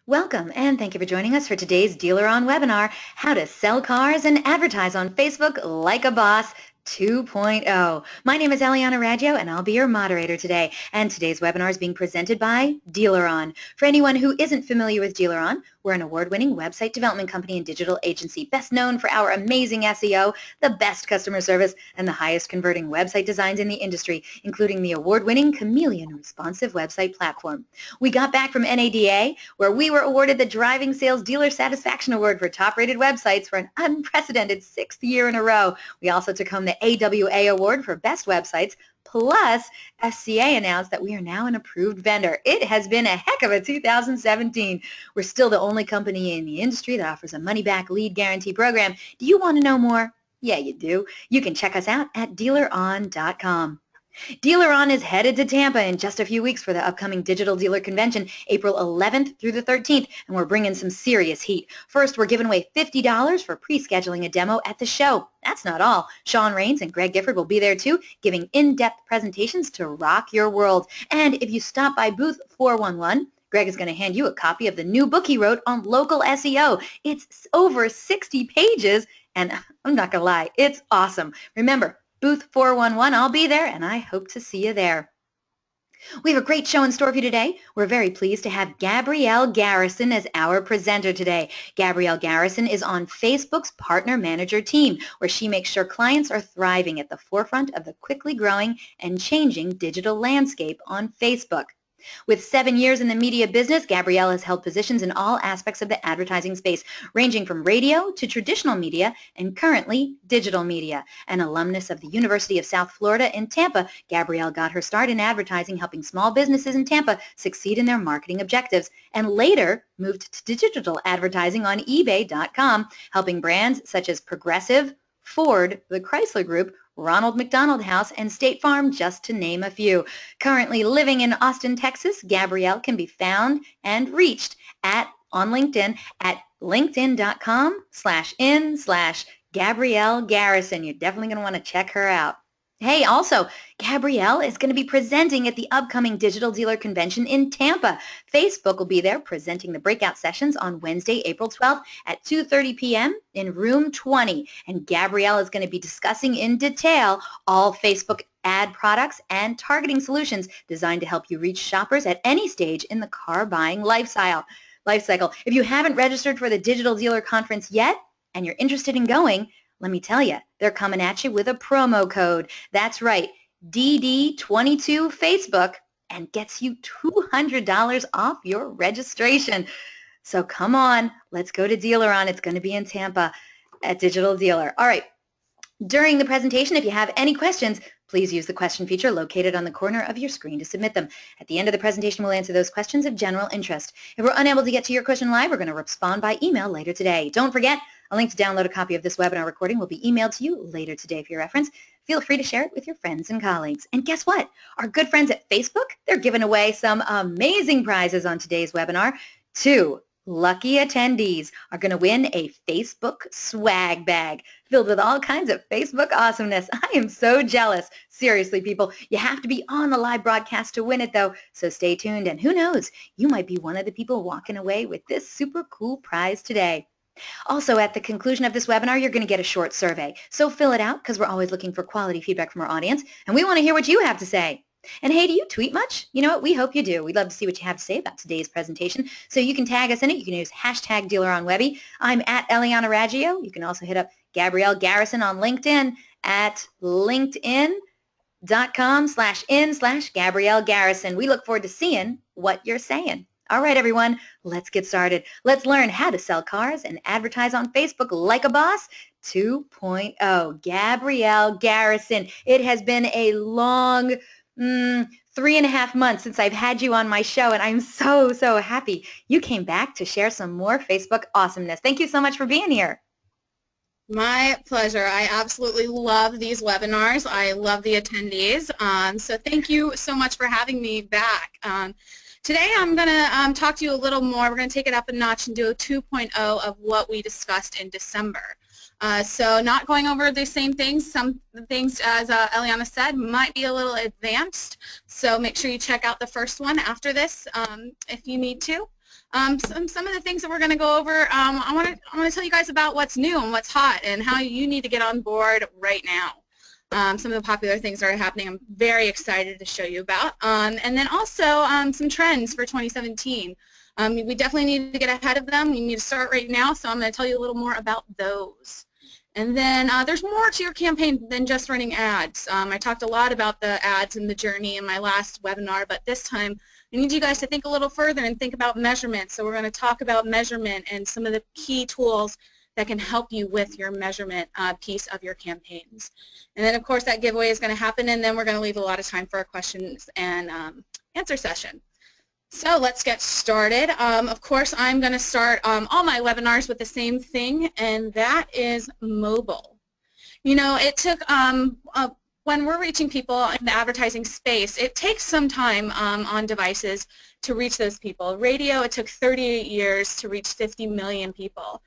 Welcome, and thank you for joining us for today's DealerOn webinar, How to Sell Cars and Advertise on Facebook Like a Boss 2.0. My name is Eliana Raggio, and I'll be your moderator today. And today's webinar is being presented by DealerOn. For anyone who isn't familiar with DealerOn, we're an award-winning website development company and digital agency, best known for our amazing SEO, the best customer service, and the highest converting website designs in the industry, including the award-winning Chameleon responsive website platform. We got back from NADA, where we were awarded the Driving Sales Dealer Satisfaction Award for top-rated websites for an unprecedented 6th year in a row. We also took home the AWA Award for Best Websites, plus FCA announced that we are now an approved vendor. It has been a heck of a 2017. We're still the only company in the industry that offers a money-back lead guarantee program. Do you want to know more? Yeah, you do. You can check us out at DealerOn.com. DealerOn is headed to Tampa in just a few weeks for the upcoming Digital Dealer Convention, April 11th through the 13th, and we're bringing some serious heat. First, we're giving away $50 for pre-scheduling a demo at the show. That's not all. Sean Rains and Greg Gifford will be there too, giving in-depth presentations to rock your world. And if you stop by booth 411, Greg is going to hand you a copy of the new book he wrote on local SEO. It's over 60 pages, and I'm not going to lie, it's awesome. Remember, booth 411, I'll be there, and I hope to see you there. We have a great show in store for you today. We're very pleased to have Gabrielle Garrison as our presenter today. Gabrielle Garrison is on Facebook's Partner Manager team, where she makes sure clients are thriving at the forefront of the quickly growing and changing digital landscape on Facebook. With 7 years in the media business, Gabrielle has held positions in all aspects of the advertising space, ranging from radio to traditional media and currently digital media. An alumnus of the University of South Florida in Tampa, Gabrielle got her start in advertising, helping small businesses in Tampa succeed in their marketing objectives, and later moved to digital advertising on eBay.com, helping brands such as Progressive, Ford, the Chrysler Group, Ronald McDonald House, and State Farm, just to name a few. Currently living in Austin, Texas, Gabrielle can be found and reached on LinkedIn at linkedin.com/in/Gabrielle Garrison. You're definitely going to want to check her out. Hey, also, Gabrielle is going to be presenting at the upcoming Digital Dealer Convention in Tampa. Facebook will be there presenting the breakout sessions on Wednesday, April 12th at 2:30 p.m. in room 20. And Gabrielle is going to be discussing in detail all Facebook ad products and targeting solutions designed to help you reach shoppers at any stage in the car buying life cycle. If you haven't registered for the Digital Dealer Conference yet and you're interested in going, let me tell you, they're coming at you with a promo code. That's right, DD22 Facebook, and gets you $200 off your registration. So come on, let's go to DealerOn. It's going to be in Tampa at Digital Dealer. All right. During the presentation, if you have any questions, please use the question feature located on the corner of your screen to submit them. At the end of the presentation, we'll answer those questions of general interest. If we're unable to get to your question live, we're going to respond by email later today. Don't forget, a link to download a copy of this webinar recording will be emailed to you later today for your reference. Feel free to share it with your friends and colleagues. And guess what? Our good friends at Facebook, they're giving away some amazing prizes on today's webinar. 2 lucky attendees are going to win a Facebook swag bag filled with all kinds of Facebook awesomeness. I am so jealous. Seriously, people, you have to be on the live broadcast to win it, though, so stay tuned, and who knows, you might be one of the people walking away with this super cool prize today. Also, at the conclusion of this webinar, you're going to get a short survey, so fill it out because we're always looking for quality feedback from our audience, and we want to hear what you have to say. And hey, do you tweet much? You know what? We hope you do. We'd love to see what you have to say about today's presentation. So you can tag us in it. You can use hashtag DealerOnWebby. I'm at Eliana Raggio. You can also hit up Gabrielle Garrison on LinkedIn at linkedin.com/in/Gabrielle Garrison. We look forward to seeing what you're saying. All right, everyone, let's get started. Let's learn how to sell cars and advertise on Facebook like a boss 2.0. Gabrielle Garrison. It has been a long 3.5 months since I've had you on my show, and I'm so happy you came back to share some more Facebook awesomeness. Thank you so much for being here. My pleasure. I absolutely love these webinars. I love the attendees. So thank you so much for having me back. Today I'm going to talk to you a little more. We're going to take it up a notch and do a 2.0 of what we discussed in December. So not going over the same things. Some things, as Eliana said, might be a little advanced. So make sure you check out the first one after this if you need to. Some of the things that we're going to go over, I want to tell you guys about what's new and what's hot and how you need to get on board right now. Some of the popular things that are happening I'm very excited to show you about. And then also some trends for 2017. We definitely need to get ahead of them. We need to start right now, so I'm going to tell you a little more about those. And then there's more to your campaign than just running ads. I talked a lot about the ads and the journey in my last webinar, but this time I need you guys to think a little further and think about measurement. So we're going to talk about measurement and some of the key tools that can help you with your measurement piece of your campaigns. And then, of course, that giveaway is going to happen, and then we're going to leave a lot of time for a questions and answer session. So let's get started. Of course, I'm going to start all my webinars with the same thing, and that is mobile. You know, it took, when we're reaching people in the advertising space, it takes some time on devices to reach those people. Radio, it took 38 years to reach 50 million people.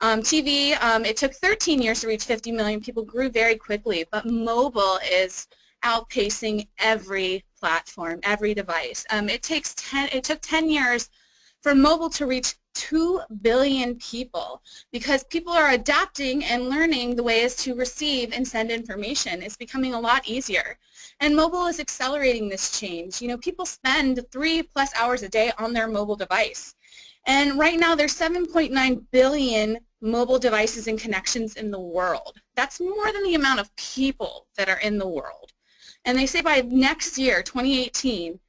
TV, it took 13 years to reach 50 million people, grew very quickly, but mobile is outpacing every platform, every device. It took 10 years for mobile to reach 2 billion people because people are adapting and learning the ways to receive and send information. It's becoming a lot easier. And mobile is accelerating this change. You know, people spend 3+ hours a day on their mobile device. And right now there's 7.9 billion mobile devices and connections in the world. That's more than the amount of people that are in the world. And they say by next year, 2018,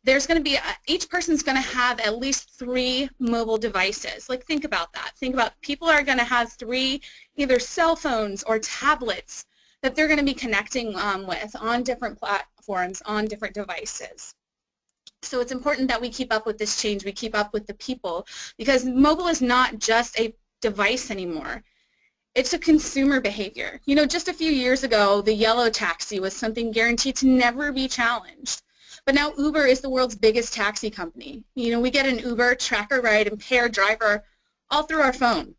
there's going to be, each person's going to have at least 3 mobile devices. Like, think about that. Think about people are going to have 3 either cell phones or tablets that they're going to be connecting with on different platforms, on different devices. So it's important that we keep up with this change, we keep up with the people, because mobile is not just a device anymore. It's a consumer behavior. You know, just a few years ago, the yellow taxi was something guaranteed to never be challenged. But now Uber is the world's biggest taxi company. You know, we get an Uber, track a ride, and pay our driver all through our phone.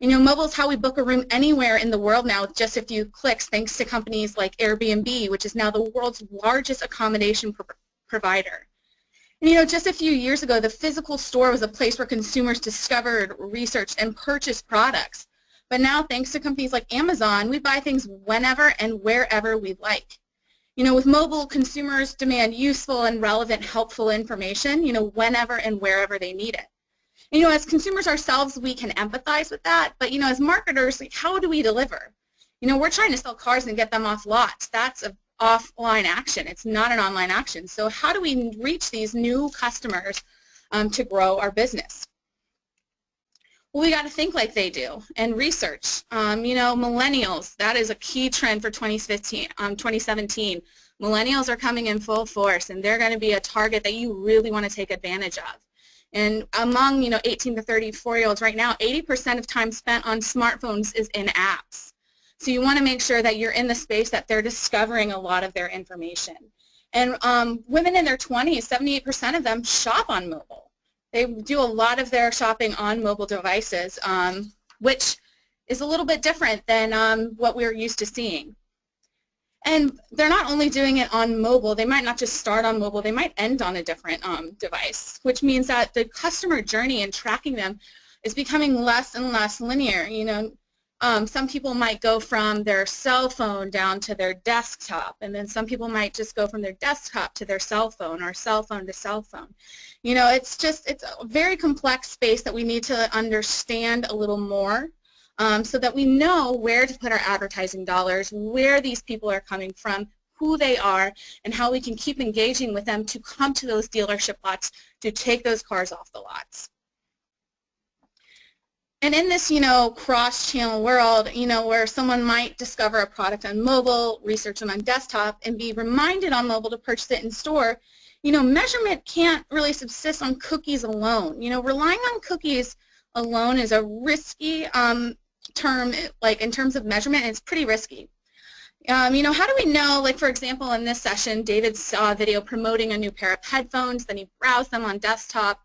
You know, mobile is how we book a room anywhere in the world now with just a few clicks, thanks to companies like Airbnb, which is now the world's largest accommodation provider. And, you know, just a few years ago, the physical store was a place where consumers discovered, researched, and purchased products. But now, thanks to companies like Amazon, we buy things whenever and wherever we like. You know, with mobile, consumers demand useful and relevant, helpful information, you know, whenever and wherever they need it. And, you know, as consumers ourselves, we can empathize with that. But, you know, as marketers, like, how do we deliver? You know, we're trying to sell cars and get them off lots. That's a offline action. It's not an online action. So how do we reach these new customers to grow our business? Well, we got to think like they do and research. You know, millennials, that is a key trend for 2017. Millennials are coming in full force, and they're going to be a target that you really want to take advantage of. And among, you know, 18 to 34-year-olds right now, 80% of time spent on smartphones is in apps. So you want to make sure that you're in the space that they're discovering a lot of their information. And women in their 20s, 78% of them shop on mobile. They do a lot of their shopping on mobile devices, which is a little bit different than what we're used to seeing. And they're not only doing it on mobile, they might not just start on mobile, they might end on a different device, which means that the customer journey and tracking them is becoming less and less linear. You know, some people might go from their cell phone down to their desktop, and then some people might just go from their desktop to their cell phone or cell phone to cell phone. You know, it's a very complex space that we need to understand a little more so that we know where to put our advertising dollars, where these people are coming from, who they are, and how we can keep engaging with them to come to those dealership lots to take those cars off the lots. And in this, you know, cross-channel world, you know, where someone might discover a product on mobile, research it on desktop, and be reminded on mobile to purchase it in store, you know, measurement can't really subsist on cookies alone. You know, relying on cookies alone is a risky term, like in terms of measurement, and it's pretty risky. You know, how do we know, like for example, in this session, David saw a video promoting a new pair of headphones, then he browsed them on desktop,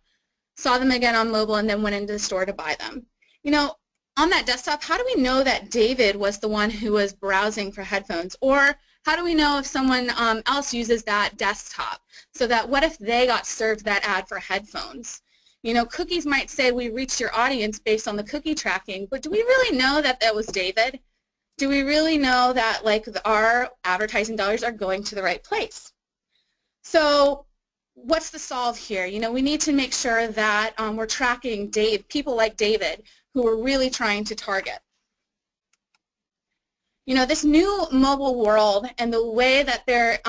saw them again on mobile, and then went into the store to buy them. You know, on that desktop, how do we know that David was the one who was browsing for headphones? Or how do we know if someone else uses that desktop? So that what if they got served that ad for headphones? You know, cookies might say we reached your audience based on the cookie tracking, but do we really know that that was David? Do we really know that like our advertising dollars are going to the right place? So what's the solve here? You know, we need to make sure that we're tracking people like David who are really trying to target. You know, this new mobile world and the way that they're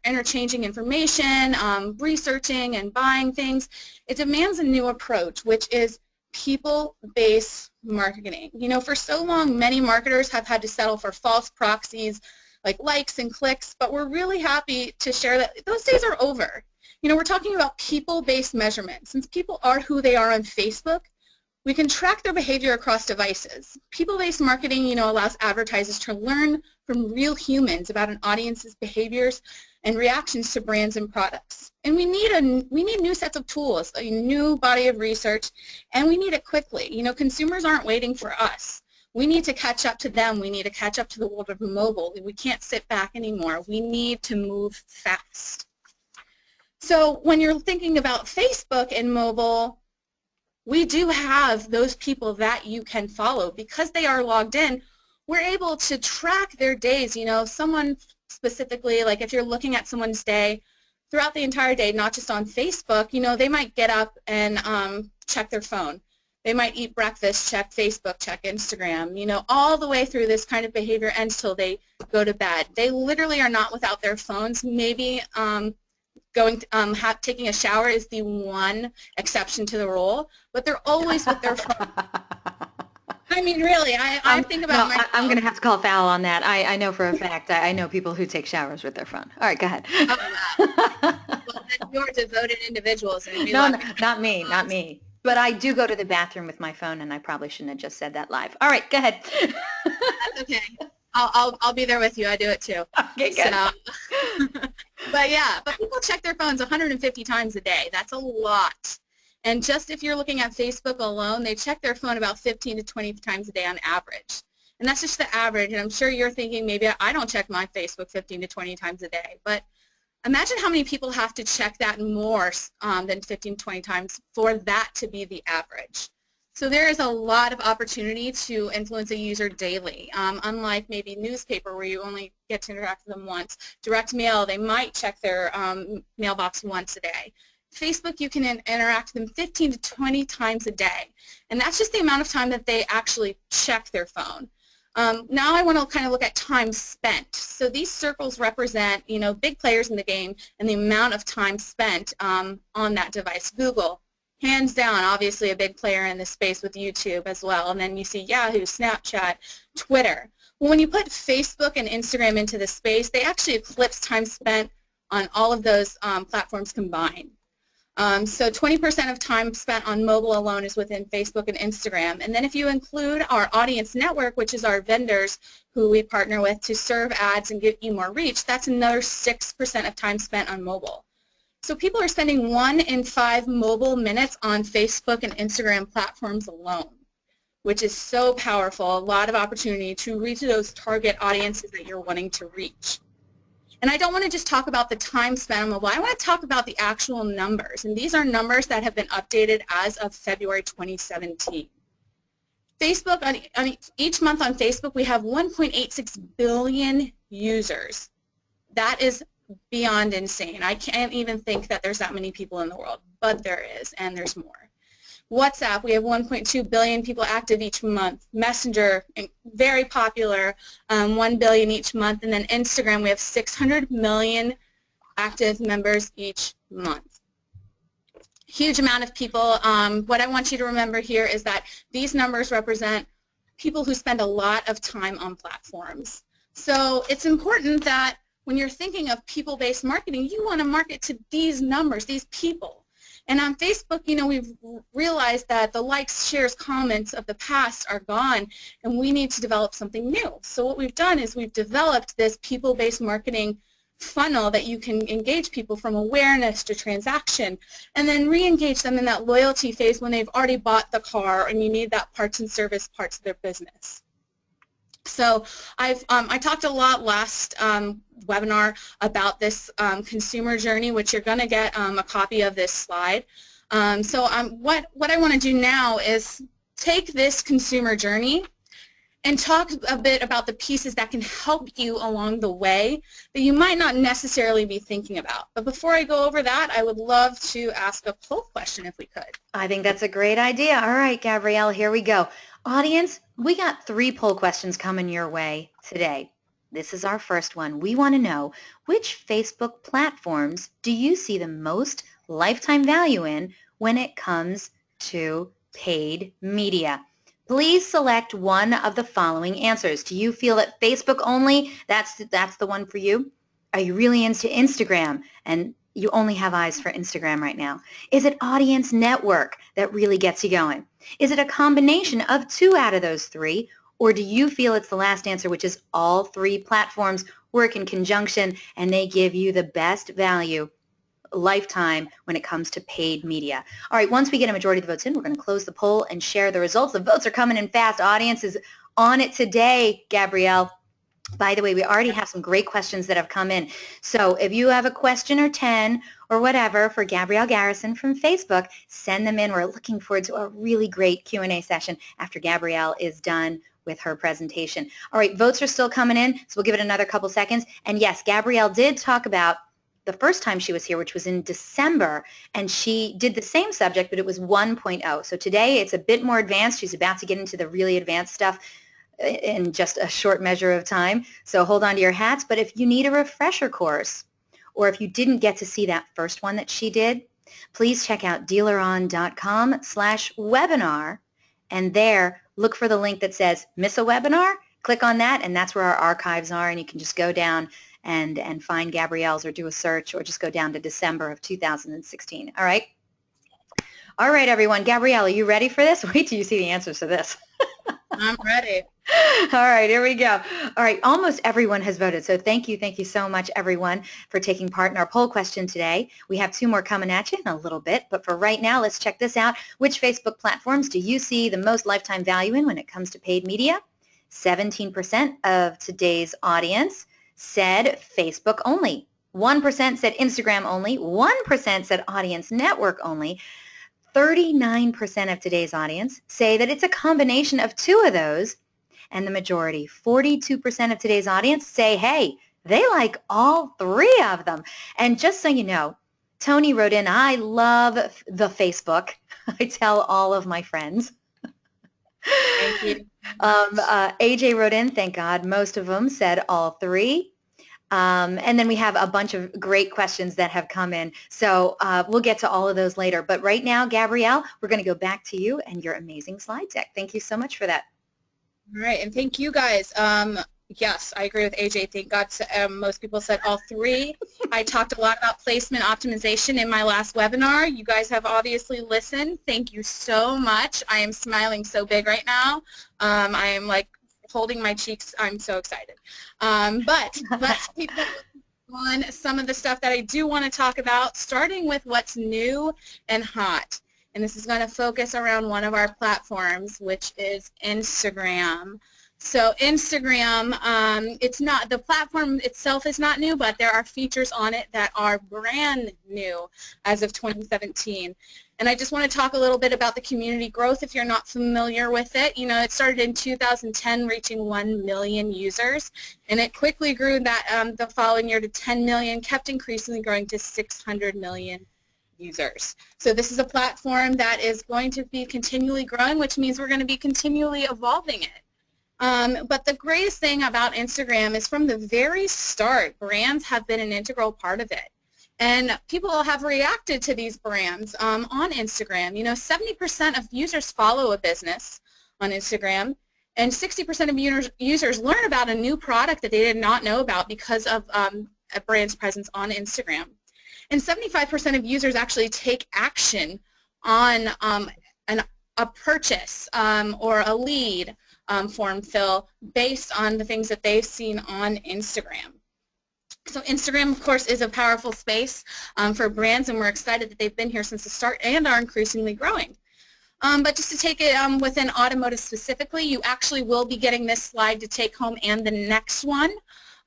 interchanging information, researching and buying things, it demands a new approach, which is people-based marketing. You know, for so long, many marketers have had to settle for false proxies like likes and clicks, but we're really happy to share that those days are over. You know, we're talking about people-based measurement. Since people are who they are on Facebook, we can track their behavior across devices. People-based marketing, you know, allows advertisers to learn from real humans about an audience's behaviors and reactions to brands and products. And we need new sets of tools, a new body of research, and we need it quickly. You know, consumers aren't waiting for us. We need to catch up to them. We need to catch up to the world of mobile. We can't sit back anymore. We need to move fast. So when you're thinking about Facebook and mobile, we do have those people that you can follow. Because they are logged in, we're able to track their days. You know, someone specifically, like if you're looking at someone's day throughout the entire day, not just on Facebook, you know, they might get up and check their phone. They might eat breakfast, check Facebook, check Instagram, you know, all the way through this kind of behavior ends till they go to bed. They literally are not without their phones. Maybe taking a shower is the one exception to the rule, but they're always with their phone. I mean, really, I think about myself. I'm going to have to call foul on that. I know for a fact. I know people who take showers with their phone. All right, go ahead. Well, then you're devoted individuals. And no, not me, not me. But I do go to the bathroom with my phone, and I probably shouldn't have just said that live. All right, go ahead. That's okay. I'll be there with you. I do it too. Okay, good. So, but yeah, but people check their phones 150 times a day. That's a lot. And just if you're looking at Facebook alone, they check their phone about 15 to 20 times a day on average. And that's just the average. And I'm sure you're thinking maybe I don't check my Facebook 15 to 20 times a day. But imagine how many people have to check that more than 15 to 20 times for that to be the average. So there is a lot of opportunity to influence a user daily. Unlike maybe newspaper where you only get to interact with them once. Direct mail, they might check their mailbox once a day. Facebook, you can interact with them 15 to 20 times a day. And that's just the amount of time that they actually check their phone. Now I want to kind of look at time spent. So these circles represent, you know, big players in the game and the amount of time spent on that device. Google, hands down, obviously a big player in this space with YouTube as well. And then you see Yahoo, Snapchat, Twitter. Well, when you put Facebook and Instagram into the space, they actually eclipse time spent on all of those platforms combined. So 20% of time spent on mobile alone is within Facebook and Instagram. And then if you include our audience network, which is our vendors who we partner with to serve ads and give you more reach, that's another 6% of time spent on mobile. So people are spending 1 in 5 mobile minutes on Facebook and Instagram platforms alone, which is so powerful, a lot of opportunity to reach those target audiences that you're wanting to reach. And I don't want to just talk about the time spent on mobile. I want to talk about the actual numbers. And these are numbers that have been updated as of February 2017. Facebook, on each month on Facebook, we have 1.86 billion users. That is beyond insane. I can't even think that there's that many people in the world, but there is, and there's more. WhatsApp, we have 1.2 billion people active each month. Messenger, very popular, 1 billion each month. And then Instagram, we have 600 million active members each month. Huge amount of people. What I want you to remember here is that these numbers represent people who spend a lot of time on platforms. So it's important that when you're thinking of people-based marketing, you want to market to these numbers, these people. And on Facebook, you know, we've realized that the likes, shares, comments of the past are gone, and we need to develop something new. So what we've done is we've developed this people-based marketing funnel that you can engage people from awareness to transaction, and then re-engage them in that loyalty phase when they've already bought the car and you need that parts and service parts of their business. So I talked a lot last webinar about this consumer journey, which you're going to get a copy of this slide. What I want to do now is take this consumer journey and talk a bit about the pieces that can help you along the way that you might not necessarily be thinking about. But before I go over that, I would love to ask a poll question if we could. I think that's a great idea. All right, Gabrielle, here we go. Audience, we got 3 poll questions coming your way today. This is our first one. We want to know, which Facebook platforms do you see the most lifetime value in when it comes to paid media? Please select one of the following answers. Do you feel that Facebook only, that's the one for you? Are you really into Instagram and you only have eyes for Instagram right now? Is it audience network that really gets you going? Is it a combination of 2 out of those 3? Or do you feel it's the last answer, which is all 3 platforms work in conjunction and they give you the best value lifetime when it comes to paid media? All right, once we get a majority of the votes in, we're going to close the poll and share the results. The votes are coming in fast. Audience is on it today, Gabrielle. By the way, we already have some great questions that have come in. So if you have a question or 10 or whatever for Gabrielle Garrison from Facebook, send them in. We're looking forward to a really great Q&A session after Gabrielle is done with her presentation. All right, votes are still coming in, so we'll give it another couple seconds. And yes, Gabrielle did talk about the first time she was here, which was in December, and she did the same subject, but it was 1.0. So today it's a bit more advanced. She's about to get into the really advanced stuff in just a short measure of time. So hold on to your hats. But if you need a refresher course, or if you didn't get to see that first one that she did, please check out DealerOn.com/webinar, and there look for the link that says miss a webinar. Click on that, and that's where our archives are, and you can just go down and find Gabrielle's or do a search, or just go down to December of 2016. All right? All right, everyone. Gabrielle, are you ready for this? Wait till you see the answers to this. I'm ready. All right, here we go. All right, almost everyone has voted, so thank you so much, everyone, for taking part in our poll question today. We have 2 more coming at you in a little bit, but for right now, let's check this out. Which Facebook platforms do you see the most lifetime value in when it comes to paid media? 17% of today's audience said Facebook only. 1% said Instagram only. 1% said audience network only. 39% of today's audience say that it's a combination of 2 of those, and the majority, 42% of today's audience, say, hey, they like all 3 of them. And just so you know, Tony wrote in, I love the Facebook. I tell all of my friends. Thank you. AJ wrote in, thank God, most of them said all 3. And then we have a bunch of great questions that have come in. So we'll get to all of those later. But right now, Gabrielle, we're going to go back to you and your amazing slide deck. Thank you so much for that. All right, and thank you guys. Yes, I agree with AJ. Thank God most people said all 3. I talked a lot about placement optimization in my last webinar. You guys have obviously listened. Thank you so much. I am smiling so big right now. I am like holding my cheeks. I'm so excited. But let's keep on some of the stuff that I do want to talk about, starting with what's new and hot. And this is going to focus around one of our platforms, which is Instagram. So Instagram, it's not, the platform itself is not new, but there are features on it that are brand new as of 2017. And I just want to talk a little bit about the community growth if you're not familiar with it. You know, it started in 2010, reaching 1 million users, and it quickly grew that the following year to 10 million, kept increasingly growing to 600 million users. So this is a platform that is going to be continually growing, which means we're going to be continually evolving it. But the greatest thing about Instagram is from the very start, brands have been an integral part of it. And people have reacted to these brands on Instagram. You know, 70% of users follow a business on Instagram, and 60% of users learn about a new product that they did not know about because of a brand's presence on Instagram. And 75% of users actually take action on a purchase or a lead form fill based on the things that they've seen on Instagram. So Instagram, of course, is a powerful space for brands, and we're excited that they've been here since the start and are increasingly growing. But just to take it within automotive specifically, you actually will be getting this slide to take home and the next one.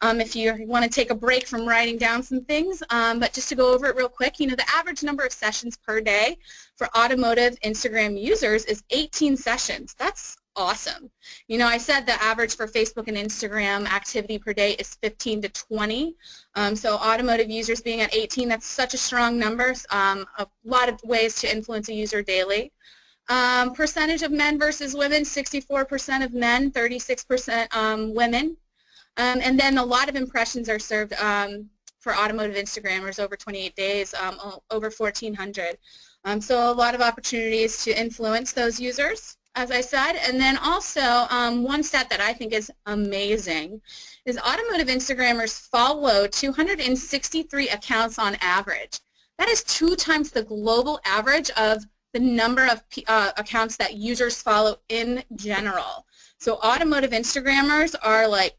if you want to take a break from writing down some things. But just to go over it real quick, the average number of sessions per day for automotive Instagram users is 18 sessions. That's awesome. I said the average for Facebook and Instagram activity per day is 15 to 20. So automotive users being at 18, that's such a strong number. A lot of ways to influence a user daily. Percentage of men versus women, 64% of men, 36% women. And then a lot of impressions are served for automotive Instagrammers over 28 days, over 1,400. So a lot of opportunities to influence those users, as I said. And then also one stat that I think is amazing is automotive Instagrammers follow 263 accounts on average. That is 2 times the global average of the number of accounts that users follow in general. So automotive Instagrammers are like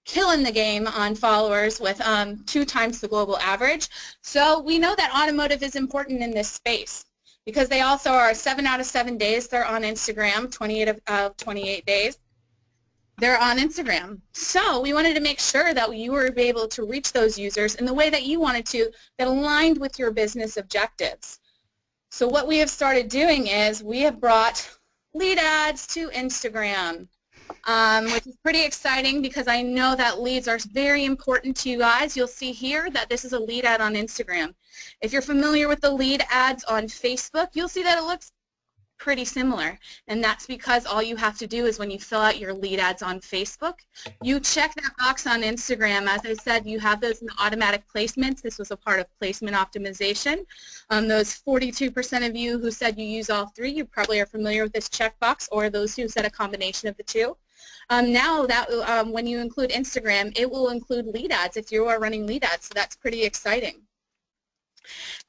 killing the game on followers with 2 times the global average. So we know that automotive is important in this space because they also are 7 out of 7 days they're on Instagram, 28 of 28 days they're on Instagram. So we wanted to make sure that you were able to reach those users in the way that you wanted to, that aligned with your business objectives. So what we have started doing is we have brought lead ads to Instagram, which is pretty exciting because I know that leads are very important to you guys. You'll see here that this is a lead ad on Instagram. If you're familiar with the lead ads on Facebook, you'll see that it looks pretty similar, and that's because all you have to do is when you fill out your lead ads on Facebook, you check that box on Instagram. As I said, you have those in automatic placements. This was a part of placement optimization. Those 42% of you who said you use all 3, you probably are familiar with this checkbox, or those who said a combination of the 2. Now that when you include Instagram, it will include lead ads if you are running lead ads, so that's pretty exciting.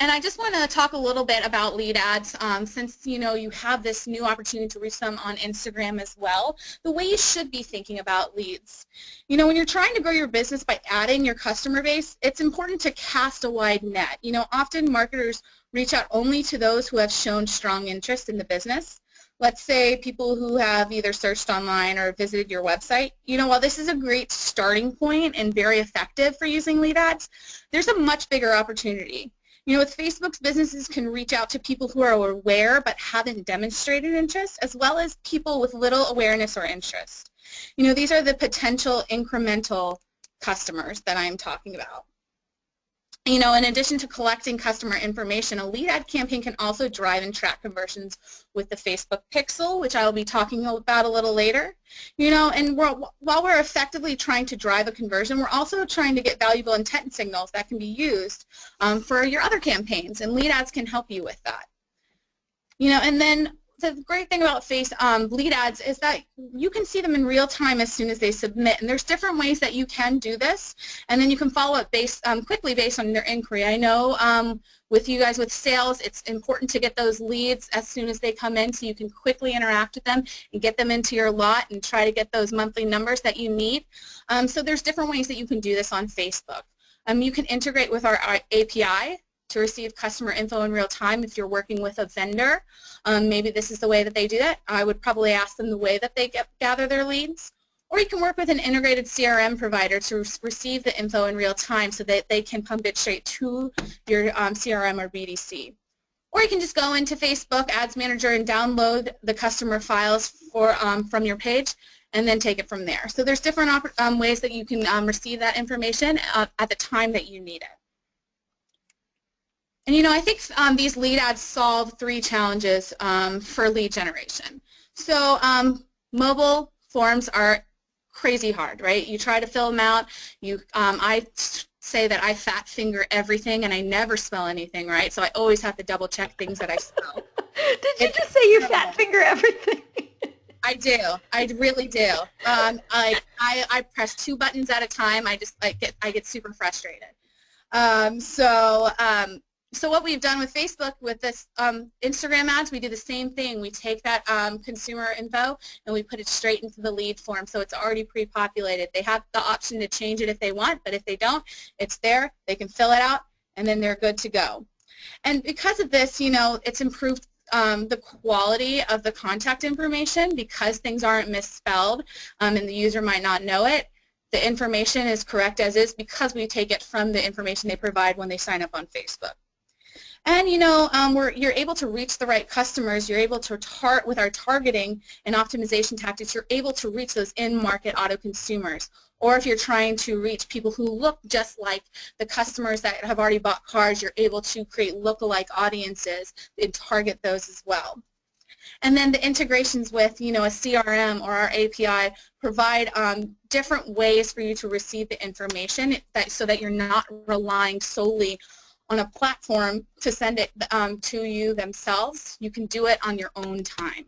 And I just want to talk a little bit about lead ads since you have this new opportunity to reach them on Instagram as well. The way you should be thinking about leads. When you're trying to grow your business by adding your customer base, it's important to cast a wide net. Often marketers reach out only to those who have shown strong interest in the business. Let's say people who have either searched online or visited your website. While this is a great starting point and very effective for using lead ads, there's a much bigger opportunity. With Facebook, businesses can reach out to people who are aware but haven't demonstrated interest, as well as people with little awareness or interest. These are the potential incremental customers that I'm talking about. In addition to collecting customer information, a lead ad campaign can also drive and track conversions with the Facebook pixel, which I will be talking about a little later. And while we're effectively trying to drive a conversion, we're also trying to get valuable intent signals that can be used for your other campaigns, and lead ads can help you with that. And then the great thing about lead ads is that you can see them in real time as soon as they submit, and there's different ways that you can do this, and then you can follow up quickly based on their inquiry. I know with you guys with sales, it's important to get those leads as soon as they come in so you can quickly interact with them and get them into your lot and try to get those monthly numbers that you need. So there's different ways that you can do this on Facebook. You can integrate with our API to receive customer info in real time if you're working with a vendor. Maybe this is the way that they do that. I would probably ask them the way that they gather their leads. Or you can work with an integrated CRM provider to receive the info in real time so that they can pump it straight to your CRM or BDC. Or you can just go into Facebook Ads Manager and download the customer files from your page and then take it from there. So there's different ways that you can receive that information at the time that you need it. And I think these lead ads solve 3 challenges for lead generation. So mobile forms are crazy hard, right? You try to fill them out. I say that I fat finger everything, and I never spell anything right, so I always have to double check things that I spell. Did you just say you fat finger everything? I do. I really do. I press 2 buttons at a time. I get super frustrated. So what we've done with Facebook with this Instagram ads, we do the same thing. We take that consumer info and we put it straight into the lead form, so it's already pre-populated. They have the option to change it if they want, but if they don't, it's there. They can fill it out, and then they're good to go. And because of this, it's improved the quality of the contact information because things aren't misspelled and the user might not know it. the information is correct as is because we take it from the information they provide when they sign up on Facebook. And you're able to reach the right customers. You're able to with our targeting and optimization tactics, you're able to reach those in-market auto consumers. Or if you're trying to reach people who look just like the customers that have already bought cars, you're able to create lookalike audiences and target those as well. And then the integrations with, a CRM or our API provide different ways for you to receive the information so that you're not relying solely on a platform to send it to you themselves. You can do it on your own time.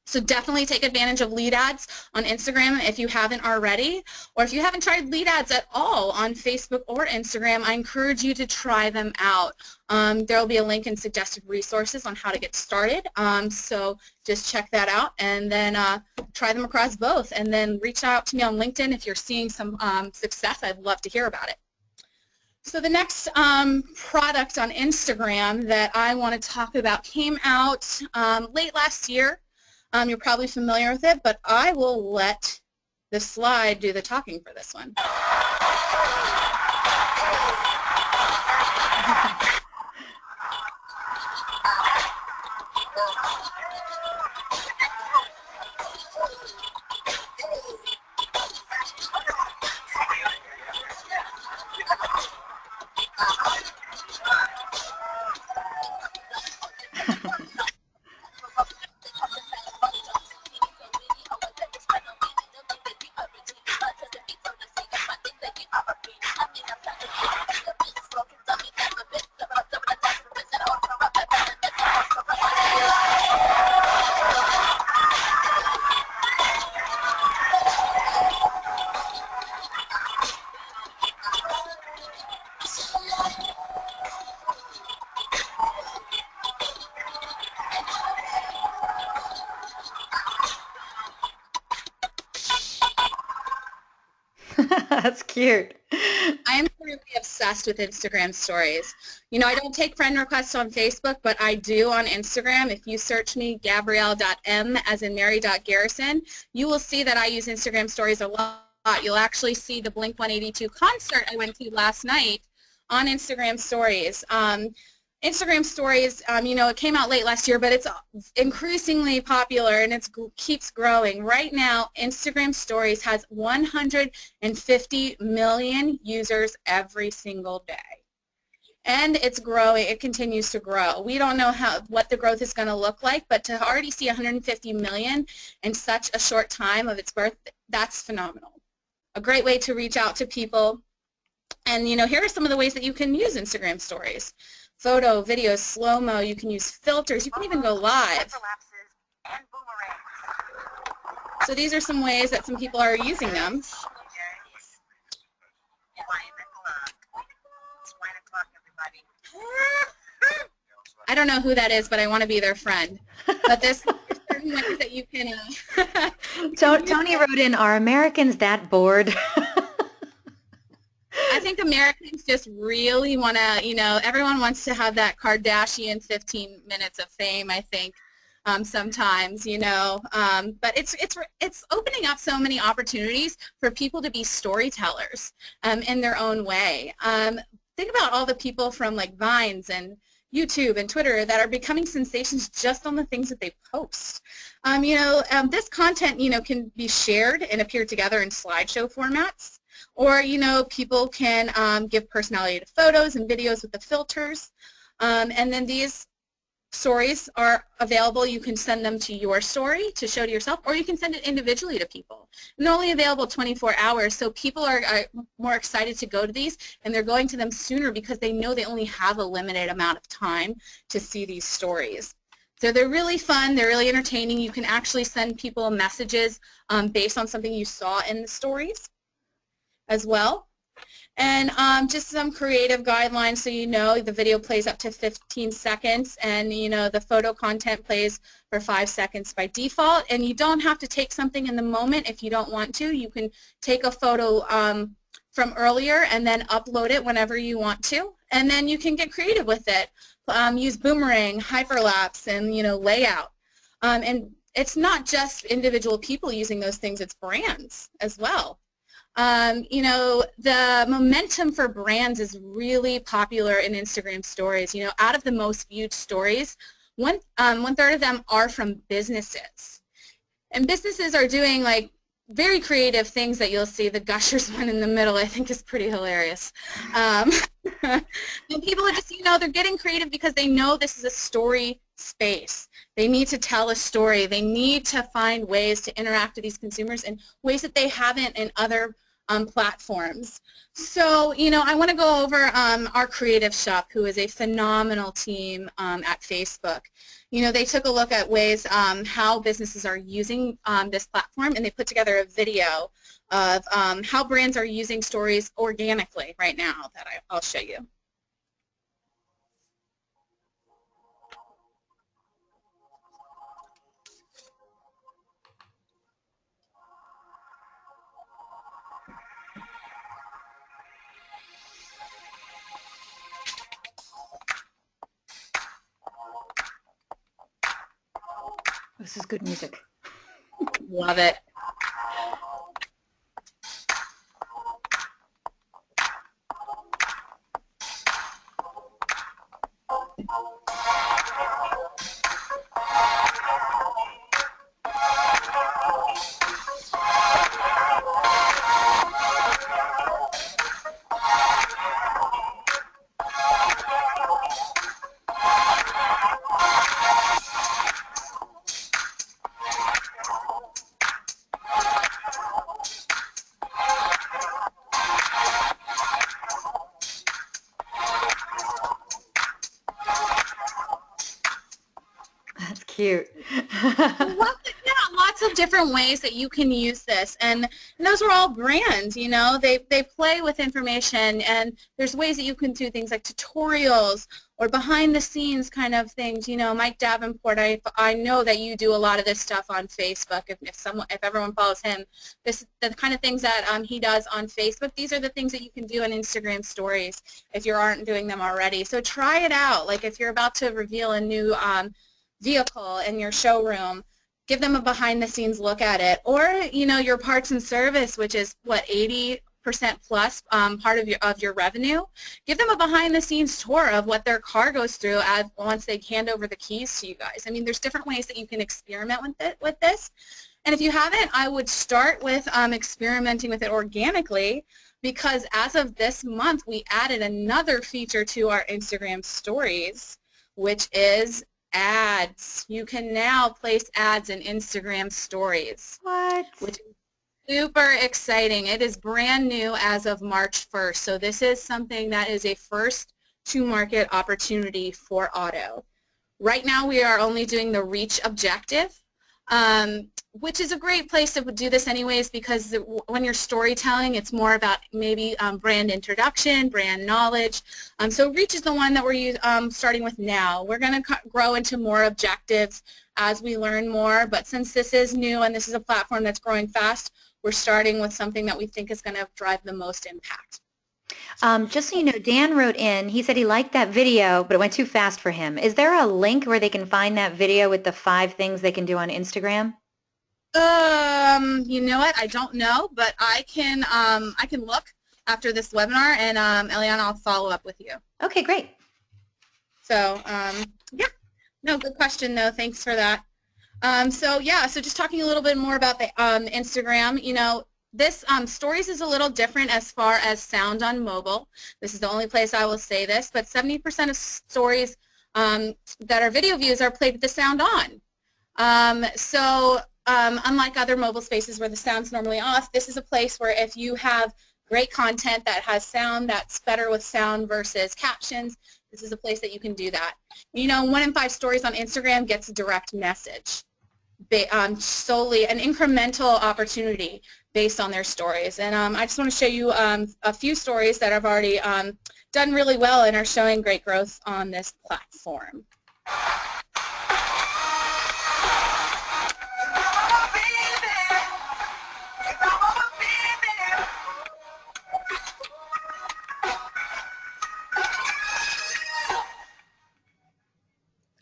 So definitely take advantage of lead ads on Instagram if you haven't already, or if you haven't tried lead ads at all on Facebook or Instagram, I encourage you to try them out. There will be a link in suggested resources on how to get started, so just check that out and then try them across both, and then reach out to me on LinkedIn if you're seeing some success. I'd love to hear about it. So the next product on Instagram that I want to talk about came out late last year. You're probably familiar with it, but I will let the slide do the talking for this one. That's cute. I am currently obsessed with Instagram stories. I don't take friend requests on Facebook, but I do on Instagram. If you search me, Gabrielle.m as in Mary.Garrison, you will see that I use Instagram stories a lot. You'll actually see the Blink-182 concert I went to last night on Instagram stories. Instagram stories, it came out late last year, but it's increasingly popular and it keeps growing. Right now, Instagram stories has 150 million users every single day. And it's growing. It continues to grow. We don't know what the growth is going to look like, but to already see 150 million in such a short time of its birth, that's phenomenal. A great way to reach out to people. And, here are some of the ways that you can use Instagram stories. Photo, video, slow-mo, you can use filters, you can even go live. So these are some ways that some people are using them. I don't know who that is, but I want to be their friend. But there's certain ways that you can... Tony wrote in, are Americans that bored? I think Americans just really want to, everyone wants to have that Kardashian 15 minutes of fame, I think, sometimes, but it's opening up so many opportunities for people to be storytellers in their own way. Think about all the people from like Vines and YouTube and Twitter that are becoming sensations just on the things that they post. This content, can be shared and appear together in slideshow formats. Or, people can give personality to photos and videos with the filters. And then these stories are available. You can send them to your story to show to yourself, or you can send it individually to people. And they're only available 24 hours, so people are more excited to go to these, and they're going to them sooner because they know they only have a limited amount of time to see these stories. So they're really fun. They're really entertaining. You can actually send people messages based on something you saw in the stories as well. And just some creative guidelines so the video plays up to 15 seconds and the photo content plays for 5 seconds by default, and you don't have to take something in the moment if you don't want to. You can take a photo from earlier and then upload it whenever you want to, and then you can get creative with it. Use boomerang, hyperlapse, and layout. And it's not just individual people using those things, it's brands as well. You know, the momentum for brands is really popular in Instagram stories. You know, out of the most viewed stories, one third of them are from businesses. And businesses are doing like very creative things that you'll see. The Gushers one in the middle, I think, is pretty hilarious. And people are just, you know, they're getting creative because they know this is a story space. They need to tell a story. They need to find ways to interact with these consumers in ways that they haven't in other platforms. So, you know, I want to go over our creative shop, who is a phenomenal team at Facebook. You know, they took a look at ways how businesses are using this platform, and they put together a video of how brands are using stories organically right now that I'll show you. This is good music. Love it. That's cute. Lots of different ways that you can use this, and those are all brands. You know, they play with information, and there's ways that you can do things like tutorials or behind the scenes kind of things. You know, Mike Davenport, I know that you do a lot of this stuff on Facebook. If everyone follows him, the kind of things that he does on Facebook, these are the things that you can do on Instagram stories if you aren't doing them already. So try it out. Like if you're about to reveal a new vehicle in your showroom, give them a behind-the-scenes look at it. Or, you know, your parts and service, which is what, 80% plus part of your revenue. Give them a behind-the-scenes tour of what their car goes through once they hand over the keys to you guys. I mean, there's different ways that you can experiment with this. And if you haven't, I would start with experimenting with it organically, because as of this month, we added another feature to our Instagram stories, which is ads. You can now place ads in Instagram stories. What? Which is super exciting. It is brand new as of March 1st. So this is something that is a first to market opportunity for auto. Right now we are only doing the reach objective, which is a great place to do this anyways, because when you're storytelling, it's more about maybe brand introduction, brand knowledge. So reach is the one that we're starting with now. We're going to grow into more objectives as we learn more, but since this is new and this is a platform that's growing fast, we're starting with something that we think is going to drive the most impact. Just so you know, Dan wrote in, he said he liked that video, but it went too fast for him. Is there a link where they can find that video with the 5 things they can do on Instagram? You know what? I don't know, but I can look after this webinar, and Eliana, I'll follow up with you. Okay, great. So, yeah. No, good question, though. Thanks for that. So just talking a little bit more about the Instagram, you know, this stories is a little different as far as sound on mobile. This is the only place I will say this, but 70% of stories that are video views are played with the sound on. Unlike other mobile spaces where the sound's normally off, this is a place where if you have great content that has sound that's better with sound versus captions, this is a place that you can do that. You know, 1 in 5 stories on Instagram gets a direct message, solely an incremental opportunity based on their stories. And I just want to show you a few stories that have already done really well and are showing great growth on this platform.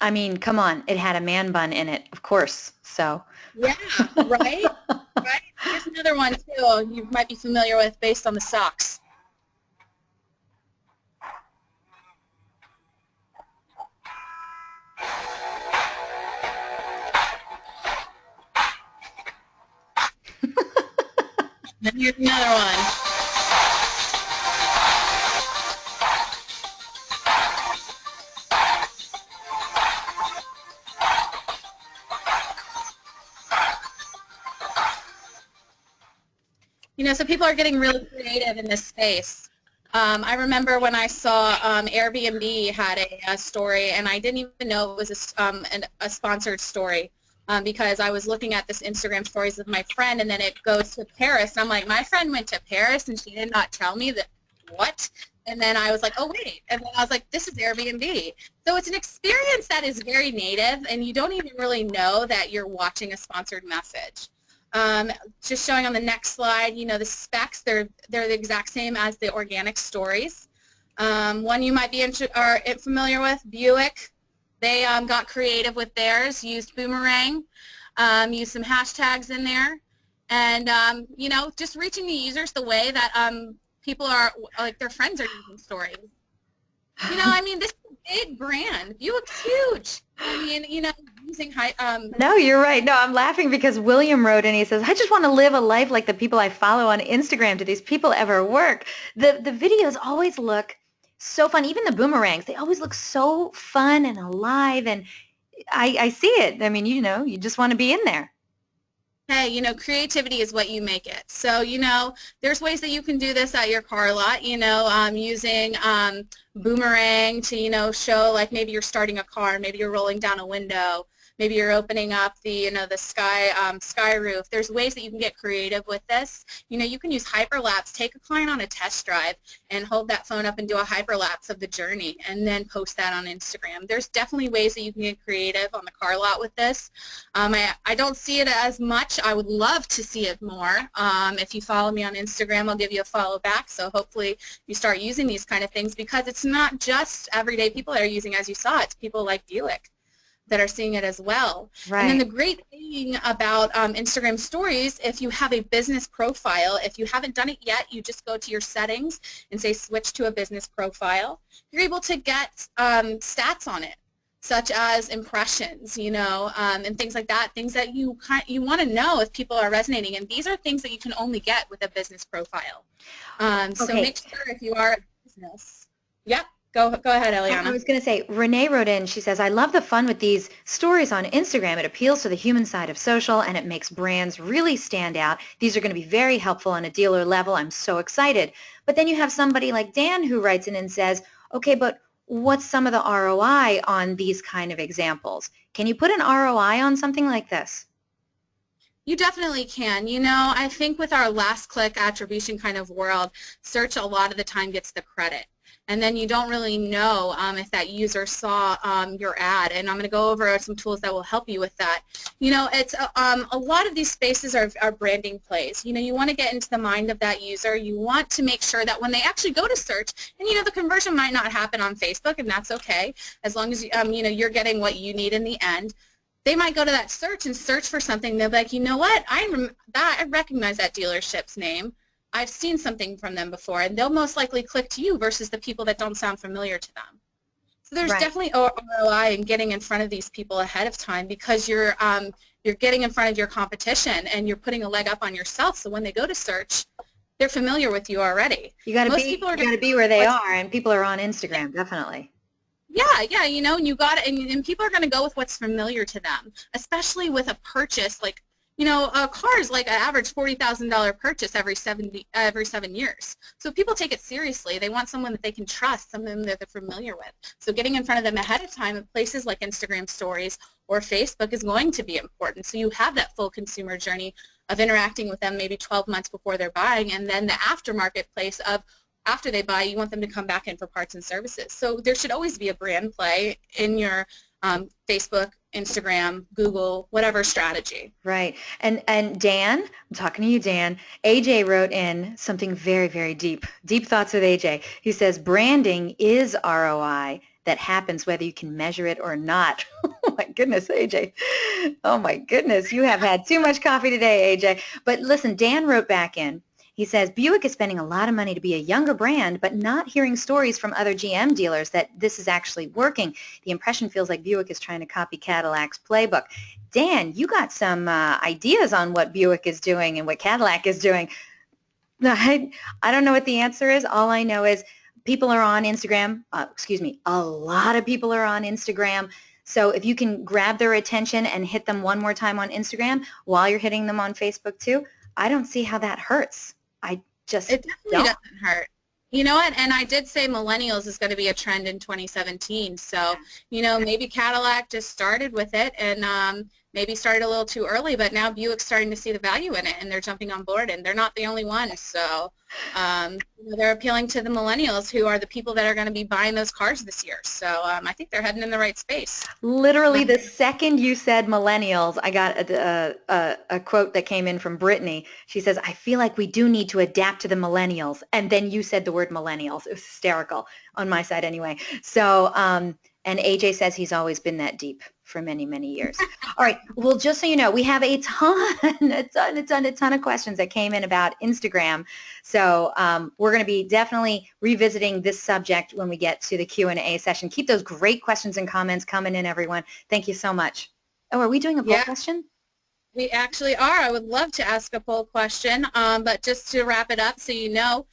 I mean, come on, it had a man bun in it, of course. So. Yeah, right? Right? Here's another one, too, you might be familiar with based on the socks. Then here's another one. You know, so people are getting really creative in this space. I remember when I saw Airbnb had a story, and I didn't even know it was a sponsored story because I was looking at this Instagram stories of my friend, and then it goes to Paris, and I'm like, my friend went to Paris, and she did not tell me that, what? And then I was like, oh, wait. And then I was like, this is Airbnb. So it's an experience that is very native, and you don't even really know that you're watching a sponsored message. Just showing on the next slide, you know, the specs, they're the exact same as the organic stories. One you might be familiar with, Buick, they got creative with theirs, used boomerang, used some hashtags in there, and, you know, just reaching the users the way that people are, like their friends are using stories. You know, I mean, this is a big brand. Buick's huge. I mean, you know, using high. No, you're right. No, I'm laughing because William wrote in. He says, "I just want to live a life like the people I follow on Instagram. Do these people ever work?" The videos always look so fun. Even the boomerangs, they always look so fun and alive. And I see it. I mean, you know, you just want to be in there. Hey, you know, creativity is what you make it. So, you know, there's ways that you can do this at your car lot, you know, using boomerang to, you know, show like maybe you're starting a car, maybe you're rolling down a window, maybe you're opening up the, you know, the sky roof. There's ways that you can get creative with this. You know, you can use hyperlapse, take a client on a test drive and hold that phone up and do a hyperlapse of the journey and then post that on Instagram. There's definitely ways that you can get creative on the car lot with this. I don't see it as much. I would love to see it more. If you follow me on Instagram, I'll give you a follow back. So hopefully you start using these kind of things because it's not just everyday people that are using, as you saw, it's people like Buick that are seeing it as well. Right. And then the great thing about Instagram stories, if you have a business profile, if you haven't done it yet, you just go to your settings and say switch to a business profile. You're able to get stats on it, such as impressions, you know, and things like that, things that you want to know if people are resonating. And these are things that you can only get with a business profile. So make sure if you are a business. Yep. Go ahead, Eliana. I was going to say, Renee wrote in, she says, I love the fun with these stories on Instagram. It appeals to the human side of social, and it makes brands really stand out. These are going to be very helpful on a dealer level. I'm so excited. But then you have somebody like Dan who writes in and says, okay, but what's some of the ROI on these kind of examples? Can you put an ROI on something like this? You definitely can. You know, I think with our last click attribution kind of world, search a lot of the time gets the credit. And then you don't really know if that user saw your ad. And I'm going to go over some tools that will help you with that. You know, it's a lot of these spaces are branding plays. You know, you want to get into the mind of that user. You want to make sure that when they actually go to search, and you know, the conversion might not happen on Facebook, and that's okay, as long as you know, you're getting what you need in the end. They might go to that search and search for something. They'll be like, you know what, I recognize that dealership's name. I've seen something from them before, and they'll most likely click to you versus the people that don't sound familiar to them. So there's definitely ROI in getting in front of these people ahead of time because you're getting in front of your competition and you're putting a leg up on yourself. So when they go to search, they're familiar with you already. You got to be where they are, and people are on Instagram, definitely. Yeah, you know, and you got it, and people are going to go with what's familiar to them, especially with a purchase like. You know, a car is like an average $40,000 purchase every 7 years. So people take it seriously. They want someone that they can trust, someone that they're familiar with. So getting in front of them ahead of time at places like Instagram Stories or Facebook is going to be important. So you have that full consumer journey of interacting with them maybe 12 months before they're buying, and then the aftermarket place of after they buy, you want them to come back in for parts and services. So there should always be a brand play in your Facebook, Instagram, Google, whatever strategy. Right. And Dan, I'm talking to you, Dan. AJ wrote in something very, very deep. Deep thoughts with AJ. He says, branding is ROI, that happens whether you can measure it or not. Oh my goodness, AJ. Oh my goodness, you have had too much coffee today, AJ. But listen, Dan wrote back in. He says, Buick is spending a lot of money to be a younger brand, but not hearing stories from other GM dealers that this is actually working. The impression feels like Buick is trying to copy Cadillac's playbook. Dan, you got some ideas on what Buick is doing and what Cadillac is doing. I don't know what the answer is. All I know is people are on Instagram. A lot of people are on Instagram. So if you can grab their attention and hit them one more time on Instagram while you're hitting them on Facebook too, I don't see how that hurts. It definitely doesn't hurt. You know what? And I did say millennials is going to be a trend in 2017. So, you know, maybe Cadillac just started with it and maybe started a little too early, but now Buick's starting to see the value in it and they're jumping on board, and they're not the only ones. So they're appealing to the millennials, who are the people that are going to be buying those cars this year. So I think they're heading in the right space. Literally the second you said millennials, I got a quote that came in from Brittany. She says, I feel like we do need to adapt to the millennials. And then you said the word millennials. It was hysterical on my side anyway. So, and AJ says he's always been that deep for many, many years. All right. Well, just so you know, we have a ton of questions that came in about Instagram. So we're going to be definitely revisiting this subject when we get to the Q&A session. Keep those great questions and comments coming in, everyone. Thank you so much. Oh, are we doing a poll question? We actually are. I would love to ask a poll question, but just to wrap it up so you know,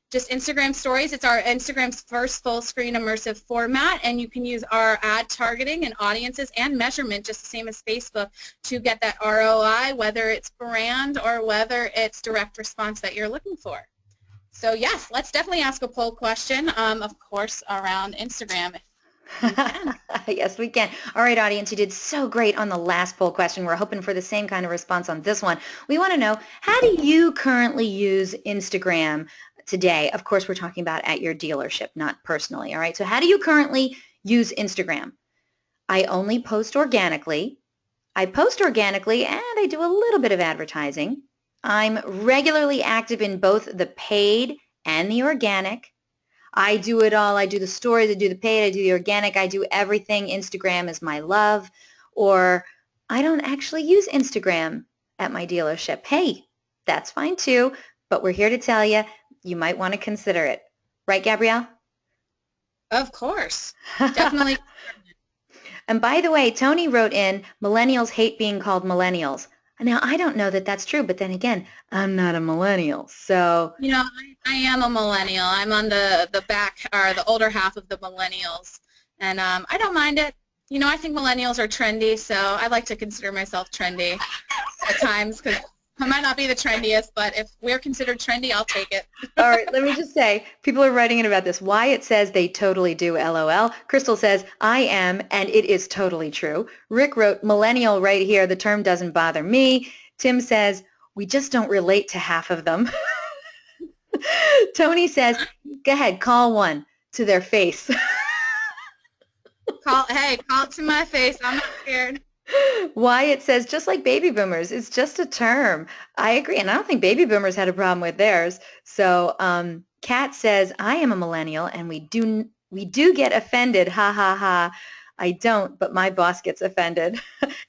just Instagram stories. It's our Instagram's first full screen immersive format, and you can use our ad targeting and audiences and measurement, just the same as Facebook, to get that ROI, whether it's brand or whether it's direct response that you're looking for. So yes, let's definitely ask a poll question, of course, around Instagram. Yes, we can. All right, audience, you did so great on the last poll question. We're hoping for the same kind of response on this one. We want to know, how do you currently use Instagram today? Of course, we're talking about at your dealership, not personally. All right, so how do you currently use Instagram? I only post organically. I post organically, and I do a little bit of advertising. I'm regularly active in both the paid and the organic. I do it all. I do the stories, I do the paid, I do the organic, I do everything. Instagram is my love. Or I don't actually use Instagram at my dealership. Hey, that's fine too, but we're here to tell you, you might want to consider it. Right, Gabrielle? Of course. Definitely. And by the way, Tony wrote in, millennials hate being called millennials. Now, I don't know that that's true, but then again, I'm not a millennial, so... You know, I am a millennial. I'm on the back, or the older half of the millennials, and I don't mind it. You know, I think millennials are trendy, so I like to consider myself trendy at times, because I might not be the trendiest, but if we're considered trendy, I'll take it. All right, let me just say, people are writing in about this. Wyatt says they totally do, LOL. Crystal says, I am, and it is totally true. Rick wrote, millennial right here, the term doesn't bother me. Tim says, we just don't relate to half of them. Tony says, go ahead, call one to their face. Call it to my face. I'm not scared. Wyatt says, just like baby boomers, it's just a term. I agree, and I don't think baby boomers had a problem with theirs. So Kat says, I am a millennial, and we do get offended. Ha, ha, ha. I don't, but my boss gets offended.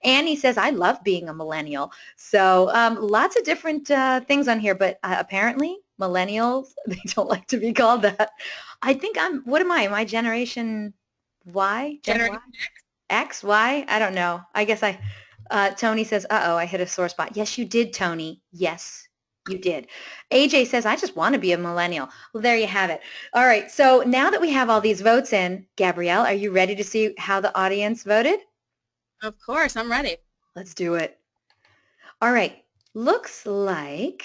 Annie says, I love being a millennial. So lots of different things on here, but apparently millennials, they don't like to be called that. I think what am I? Am I Generation Y? Generation X, Y? I don't know. I guess Tony says, uh-oh, I hit a sore spot. Yes, you did, Tony. Yes, you did. AJ says, I just want to be a millennial. Well, there you have it. All right, so now that we have all these votes in, Gabrielle, are you ready to see how the audience voted? Of course, I'm ready. Let's do it. All right, looks like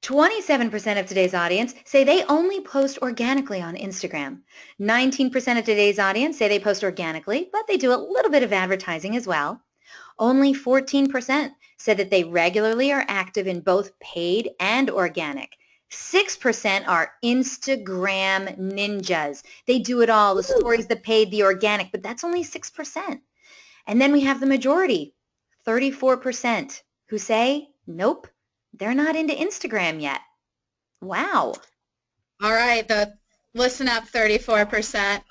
27% of today's audience say they only post organically on Instagram. 19% of today's audience say they post organically, but they do a little bit of advertising as well. Only 14% said that they regularly are active in both paid and organic. 6% are Instagram ninjas. They do it all, the stories, the paid, the organic, but that's only 6%. And then we have the majority, 34%, who say, nope, they're not into Instagram yet. Wow. All right, the Listen up, 34%.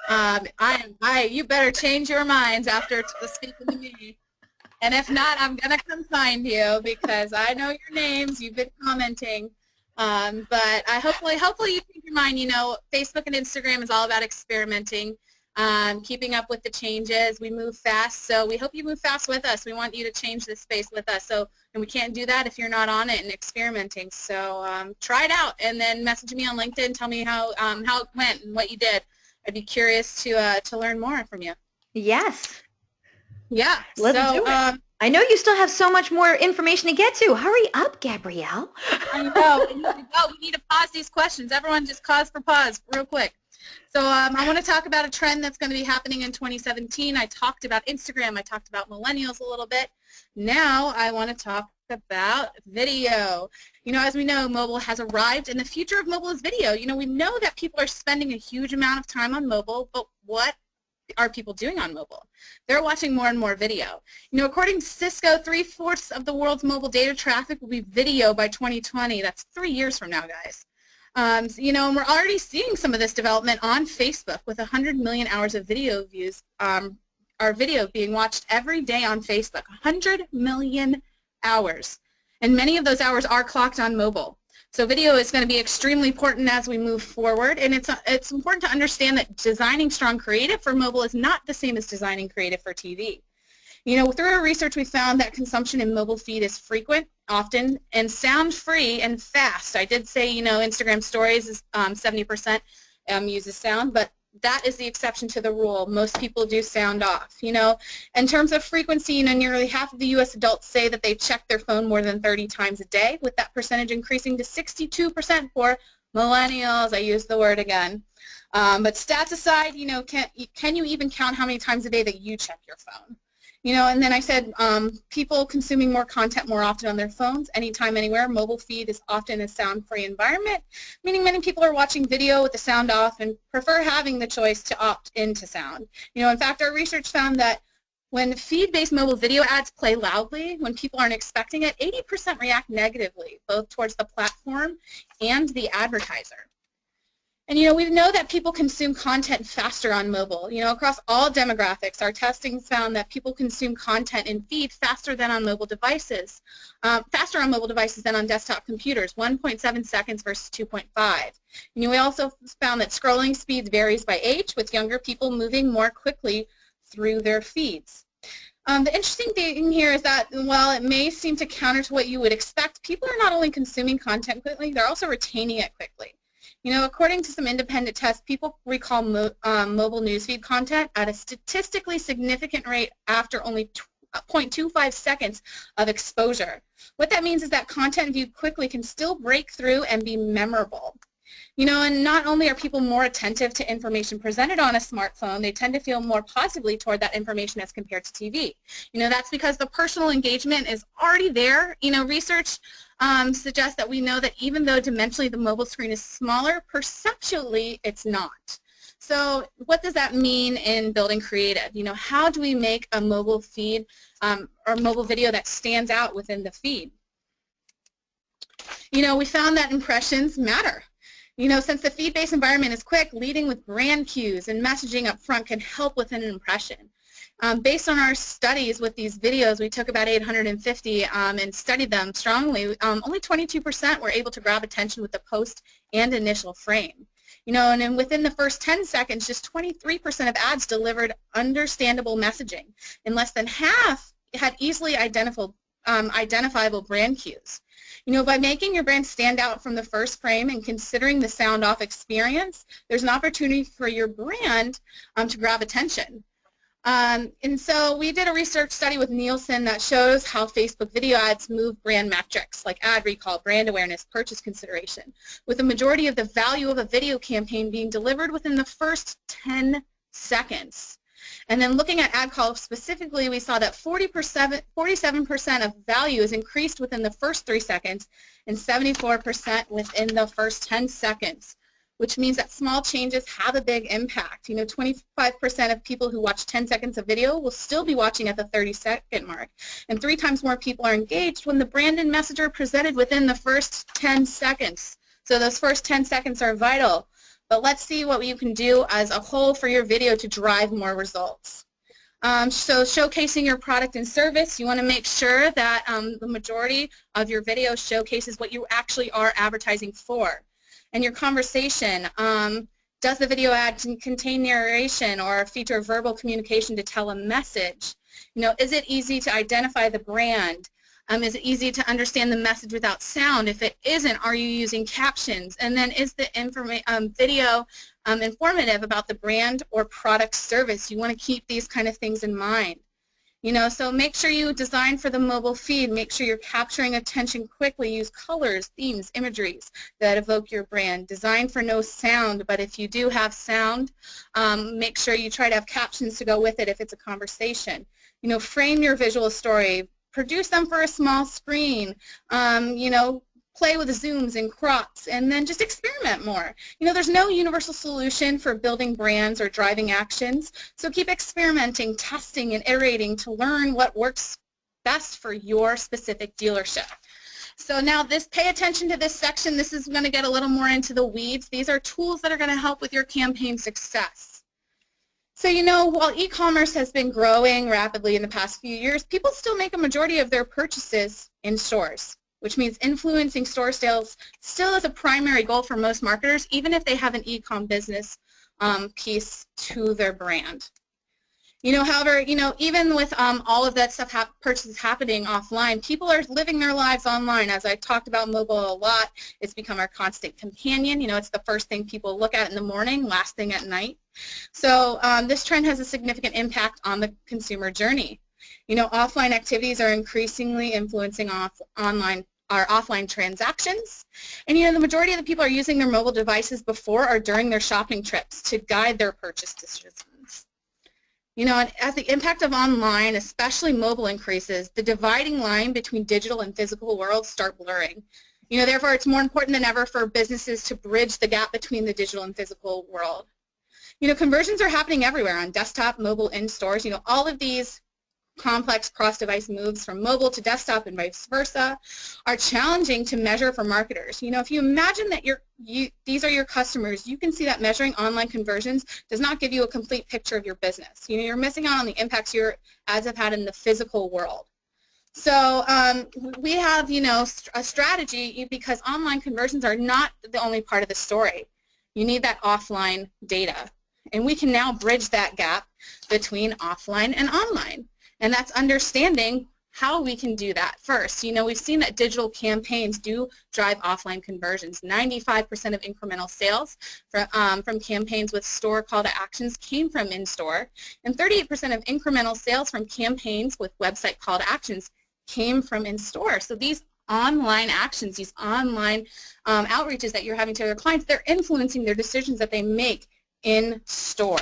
You better change your minds after speaking to me. And if not, I'm going to come find you because I know your names. You've been commenting. But hopefully you change your mind. You know, Facebook and Instagram is all about experimenting, keeping up with the changes. We move fast, so we hope you move fast with us. We want you to change this space with us. And we can't do that if you're not on it and experimenting. So try it out, and then message me on LinkedIn. Tell me how it went and what you did. I'd be curious to learn more from you. Yes. Yeah. Let's do it. I know you still have so much more information to get to. Hurry up, Gabrielle. I know. We need to pause these questions. Everyone just pause real quick. So I want to talk about a trend that's going to be happening in 2017. I talked about Instagram. I talked about millennials a little bit. Now I want to talk about video. You know, as we know, mobile has arrived, and the future of mobile is video. You know, we know that people are spending a huge amount of time on mobile, but what are people doing on mobile? They're watching more and more video. You know, according to Cisco, 3/4 of the world's mobile data traffic will be video by 2020. That's 3 years from now, guys. You know, and we're already seeing some of this development on Facebook with 100 million hours of video views. Our video being watched every day on Facebook, 100 million hours. And many of those hours are clocked on mobile. So video is going to be extremely important as we move forward, and it's important to understand that designing strong creative for mobile is not the same as designing creative for TV. You know, through our research, we found that consumption in mobile feed is frequent, often, and sound-free and fast. I did say, you know, Instagram Stories is 70% uses sound, but that is the exception to the rule. Most people do sound off. You know, in terms of frequency, you know, nearly half of the U.S. adults say that they check their phone more than 30 times a day, with that percentage increasing to 62% for millennials. I use the word again. But stats aside, you know, can you even count how many times a day that you check your phone? You know, and then I said people consuming more content more often on their phones, anytime, anywhere. Mobile feed is often a sound-free environment, meaning many people are watching video with the sound off and prefer having the choice to opt into sound. You know, in fact, our research found that when feed-based mobile video ads play loudly, when people aren't expecting it, 80% react negatively, both towards the platform and the advertiser. And, you know, we know that people consume content faster on mobile. You know, across all demographics, our testing found that people consume content in feed faster than on mobile devices, faster on mobile devices than on desktop computers, 1.7 seconds versus 2.5. You know, we also found that scrolling speed varies by age, with younger people moving more quickly through their feeds. The interesting thing here is that while it may seem to counter to what you would expect, people are not only consuming content quickly, they're also retaining it quickly. You know, according to some independent tests, people recall mobile newsfeed content at a statistically significant rate after only 0.25 seconds of exposure. What that means is that content viewed quickly can still break through and be memorable. You know, and not only are people more attentive to information presented on a smartphone, they tend to feel more positively toward that information as compared to TV. You know, that's because the personal engagement is already there. You know, research suggests that we know that even though dimensionally the mobile screen is smaller, perceptually it's not. So what does that mean in building creative? You know, how do we make a mobile feed or mobile video that stands out within the feed? You know, we found that impressions matter. You know, since the feed-based environment is quick, leading with brand cues and messaging up front can help with an impression. Based on our studies with these videos, we took about 850 and studied them strongly. Only 22% were able to grab attention with the post and initial frame. You know, and then within the first 10 seconds, just 23% of ads delivered understandable messaging, and less than half had easily identifiable brand cues. You know, by making your brand stand out from the first frame and considering the sound-off experience, there's an opportunity for your brand to grab attention. And so we did a research study with Nielsen that shows how Facebook video ads move brand metrics like ad recall, brand awareness, purchase consideration, with the majority of the value of a video campaign being delivered within the first 10 seconds. And then looking at ad calls specifically, we saw that 47% of value is increased within the first 3 seconds and 74% within the first 10 seconds, which means that small changes have a big impact. You know, 25% of people who watch 10 seconds of video will still be watching at the 30-second mark, and 3 times more people are engaged when the brand and message are presented within the first 10 seconds. So those first 10 seconds are vital. but let's see what you can do as a whole for your video to drive more results. So showcasing your product and service, you want to make sure that the majority of your video showcases what you actually are advertising for. And your conversation, does the video ad contain narration or feature verbal communication to tell a message? You know, is it easy to identify the brand? Is it easy to understand the message without sound? If it isn't, are you using captions? And then is the video informative about the brand or product service? You want to keep these kind of things in mind. You know, so make sure you design for the mobile feed. Make sure you're capturing attention quickly. Use colors, themes, imageries that evoke your brand. Design for no sound, but if you do have sound, make sure you try to have captions to go with it if it's a conversation. You know, frame your visual story. Produce them for a small screen. You know, play with zooms and crops, and then just experiment more. You know, there's no universal solution for building brands or driving actions, so keep experimenting, testing, and iterating to learn what works best for your specific dealership. So now pay attention to this section. This is going to get a little more into the weeds. These are tools that are going to help with your campaign success. So, you know, while e-commerce has been growing rapidly in the past few years, people still make a majority of their purchases in stores, which means influencing store sales still is a primary goal for most marketers, even if they have an e-com business piece to their brand. You know, however, you know, even with all of that stuff purchases happening offline, people are living their lives online. As I talked about mobile a lot, it's become our constant companion. You know, it's the first thing people look at in the morning, last thing at night. So this trend has a significant impact on the consumer journey. You know, offline activities are increasingly influencing offline transactions. And, you know, the majority of the people are using their mobile devices before or during their shopping trips to guide their purchase decisions. You know, and as the impact of online, especially mobile, increases, the dividing line between digital and physical worlds start blurring. You know, therefore, it's more important than ever for businesses to bridge the gap between the digital and physical world. You know, conversions are happening everywhere, on desktop, mobile, in stores. You know, all of these complex cross-device moves from mobile to desktop and vice versa are challenging to measure for marketers. You know, if you imagine that these are your customers, you can see that measuring online conversions does not give you a complete picture of your business. You know, you're missing out on the impacts your ads have had in the physical world. So we have, you know, a strategy, because online conversions are not the only part of the story. You need that offline data. And we can now bridge that gap between offline and online. And that's understanding how we can do that first. You know, we've seen that digital campaigns do drive offline conversions. 95% of incremental sales from campaigns with store call to actions came from in-store, and 38% of incremental sales from campaigns with website call to actions came from in-store. So these online actions, these online outreaches that you're having to your clients, they're influencing their decisions that they make in-store.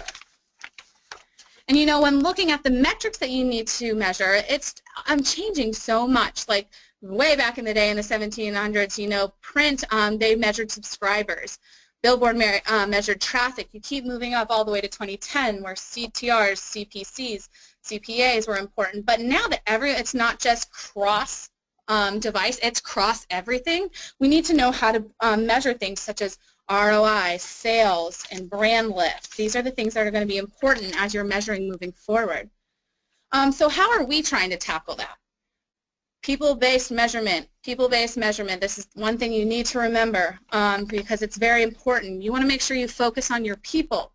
And, you know, when looking at the metrics that you need to measure, it's changing so much. Like way back in the day in the 1700s, you know, print, they measured subscribers. Billboard measured traffic. You keep moving up all the way to 2010, where CTRs, CPCs, CPAs were important. But now that it's not just cross device, it's cross everything. We need to know how to measure things such as ROI, sales, and brand lift. These are the things that are going to be important as you're measuring moving forward. So how are we trying to tackle that? People-based measurement. People-based measurement. This is one thing you need to remember because it's very important. You want to make sure you focus on your people.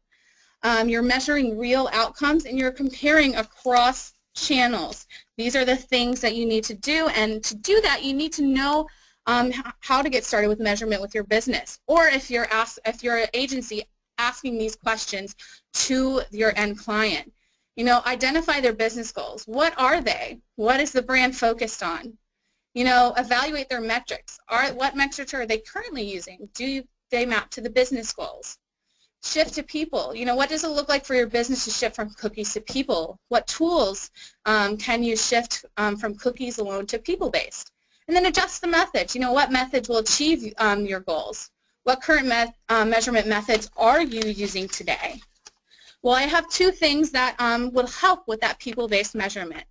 You're measuring real outcomes, and you're comparing across channels. These are the things that you need to do, and to do that, you need to know how to get started with measurement with your business, or if you're an agency, asking these questions to your end client. You know, identify their business goals. What are they? What is the brand focused on? You know, evaluate their metrics. What metrics are they currently using? Do they map to the business goals? Shift to people. You know, what does it look like for your business to shift from cookies to people? What tools can you shift from cookies alone to people-based? And then adjust the methods. You know, what methods will achieve your goals? What current measurement methods are you using today? Well, I have two things that will help with that people-based measurement.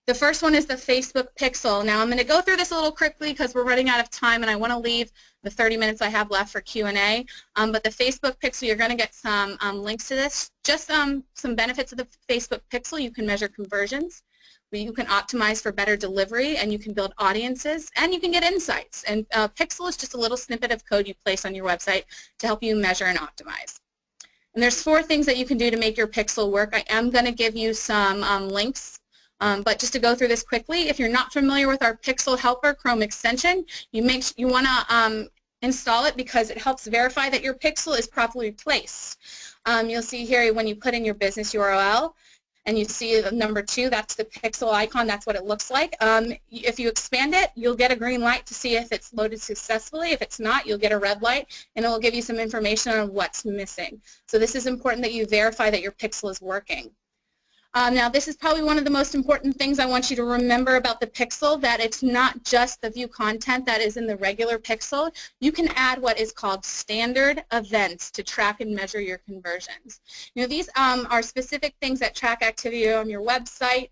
The first one is the Facebook pixel. Now I'm going to go through this a little quickly because we're running out of time and I want to leave the 30 minutes I have left for Q&A. But the Facebook pixel, you're going to get some links to this. Just some benefits of the Facebook pixel. You can measure conversions. You can optimize for better delivery, and you can build audiences, and you can get insights. And pixel is just a little snippet of code you place on your website to help you measure and optimize. And there's 4 things that you can do to make your pixel work. I am going to give you some links. But just to go through this quickly, if you're not familiar with our Pixel Helper Chrome extension, you want to install it because it helps verify that your pixel is properly placed. You'll see here when you put in your business URL and you see the number 2, that's the pixel icon, that's what it looks like. If you expand it, you'll get a green light to see if it's loaded successfully. If it's not, you'll get a red light, and it will give you some information on what's missing. So this is important that you verify that your pixel is working. Now this is probably one of the most important things I want you to remember about the pixel, that it's not just the view content that is in the regular pixel. You can add what is called standard events to track and measure your conversions. You know, these are specific things that track activity on your website,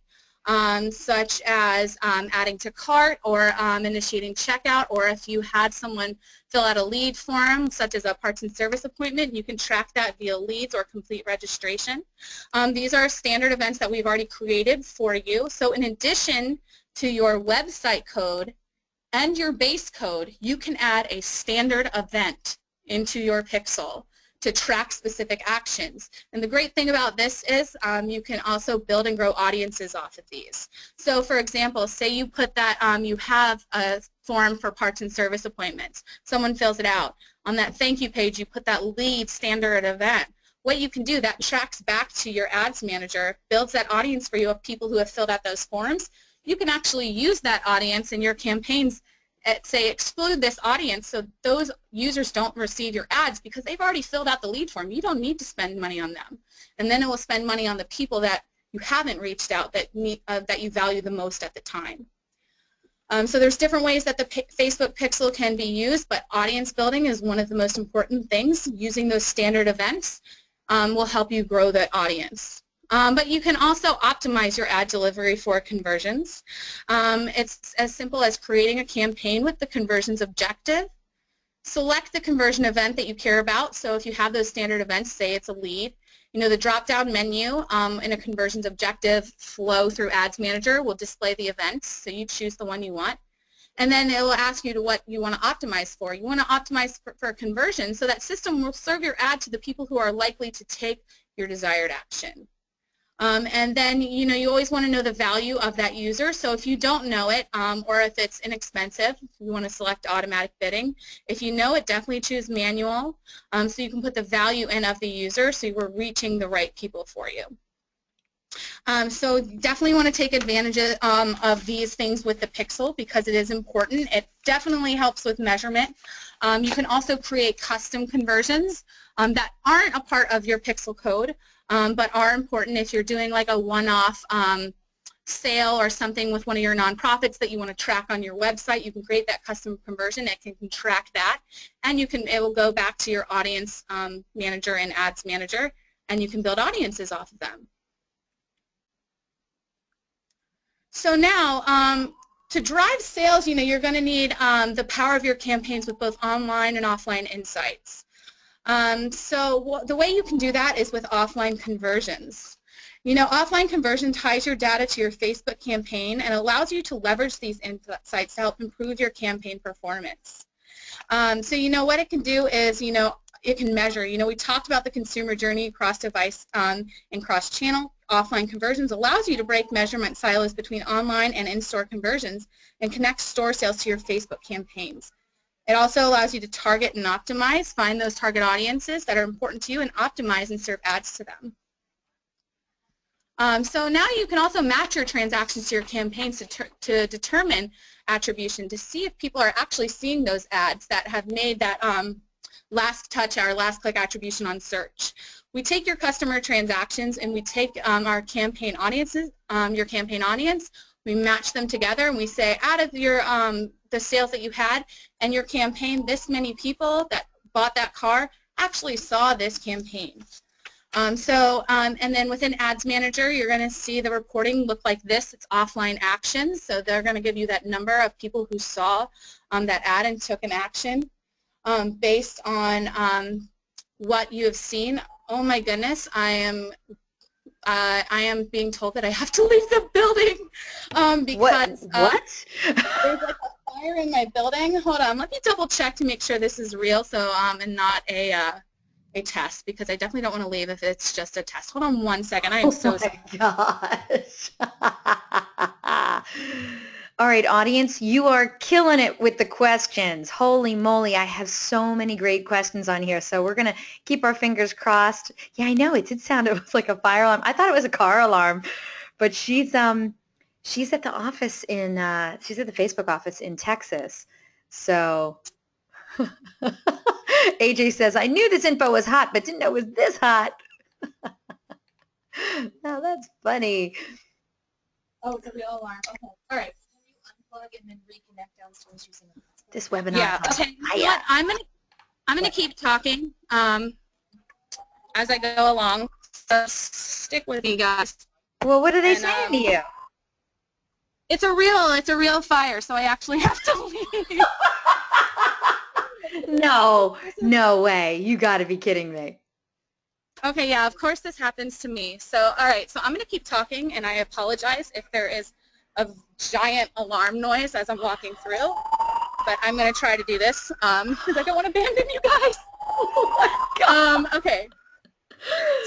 such as adding to cart or initiating checkout, or if you had someone fill out a lead form such as a parts and service appointment, you can track that via leads or complete registration. These are standard events that we've already created for you. So in addition to your website code and your base code, you can add a standard event into your pixel to track specific actions. And the great thing about this is you can also build and grow audiences off of these. So for example, say you put that you have a form for parts and service appointments. Someone fills it out. On that thank you page, you put that lead standard event. What you can do, that tracks back to your ads manager, builds that audience for you of people who have filled out those forms. You can actually use that audience in your campaigns. Say exclude this audience so those users don't receive your ads because they've already filled out the lead form. You don't need to spend money on them. And then it will spend money on the people that you haven't reached out that you value the most at the time. So there's different ways that the Facebook pixel can be used, but audience building is one of the most important things. Using those standard events will help you grow the audience. But you can also optimize your ad delivery for conversions. It's as simple as creating a campaign with the conversions objective. Select the conversion event that you care about. So if you have those standard events, say it's a lead, you know, the drop-down menu in a conversions objective flow through Ads Manager will display the events. So you choose the one you want. And then it will ask you to what you want to optimize for. You want to optimize for conversion, so that system will serve your ad to the people who are likely to take your desired action. And then, you know, you always want to know the value of that user. So if you don't know it, or if it's inexpensive, you want to select automatic bidding. If you know it, definitely choose manual, so you can put the value in of the user so you are reaching the right people for you. So definitely want to take advantage of these things with the pixel because it is important. It definitely helps with measurement. You can also create custom conversions that aren't a part of your pixel code, but are important if you're doing like a one-off sale or something with one of your nonprofits that you want to track on your website. You can create that custom conversion. It can track that, and it will go back to your audience manager and ads manager, and you can build audiences off of them. So now, to drive sales, you know, you're going to need the power of your campaigns with both online and offline insights. So the way you can do that is with offline conversions. You know, offline conversion ties your data to your Facebook campaign and allows you to leverage these insights to help improve your campaign performance. So you know what it can do is, you know, it can measure. You know, we talked about the consumer journey across device and cross-channel. Offline conversions allows you to break measurement silos between online and in-store conversions and connect store sales to your Facebook campaigns. It also allows you to target and optimize, find those target audiences that are important to you, and optimize and serve ads to them. So now you can also match your transactions to your campaigns to determine attribution, to see if people are actually seeing those ads that have made that last touch or last click attribution on search. We take your customer transactions and we take our campaign audiences, your campaign audience, we match them together and we say out of your the sales that you had and your campaign, this many people that bought that car actually saw this campaign. And then within Ads Manager, you're going to see the reporting look like this. It's offline actions. So they're going to give you that number of people who saw that ad and took an action based on what you have seen. Oh my goodness, I am being told that I have to leave the building because what? there's like a fire in my building. Hold on, let me double check to make sure this is real, so and not a test, because I definitely don't want to leave if it's just a test. Hold on one second. I am so sorry. Oh my gosh. All right, audience, you are killing it with the questions. Holy moly, I have so many great questions on here, so we're going to keep our fingers crossed. Yeah, I know, it did sound it was like a fire alarm. I thought it was a car alarm, but she's at the office in she's at the Facebook office in Texas. So AJ says, I knew this info was hot, but didn't know it was this hot. Now that's funny. Oh, it's a real alarm. Okay. All right. Can you unplug and then reconnect downstairs using the hotspot? This webinar. Yeah. Okay. You know what? I'm gonna keep talking as I go along. So stick with me, guys. Well, what are they saying to you? It's a real fire, so I actually have to leave. No way. You got to be kidding me. Okay, yeah, of course this happens to me. So, all right, so I'm going to keep talking, and I apologize if there is a giant alarm noise as I'm walking through, but I'm going to try to do this because I don't want to abandon you guys. Oh my God. Okay.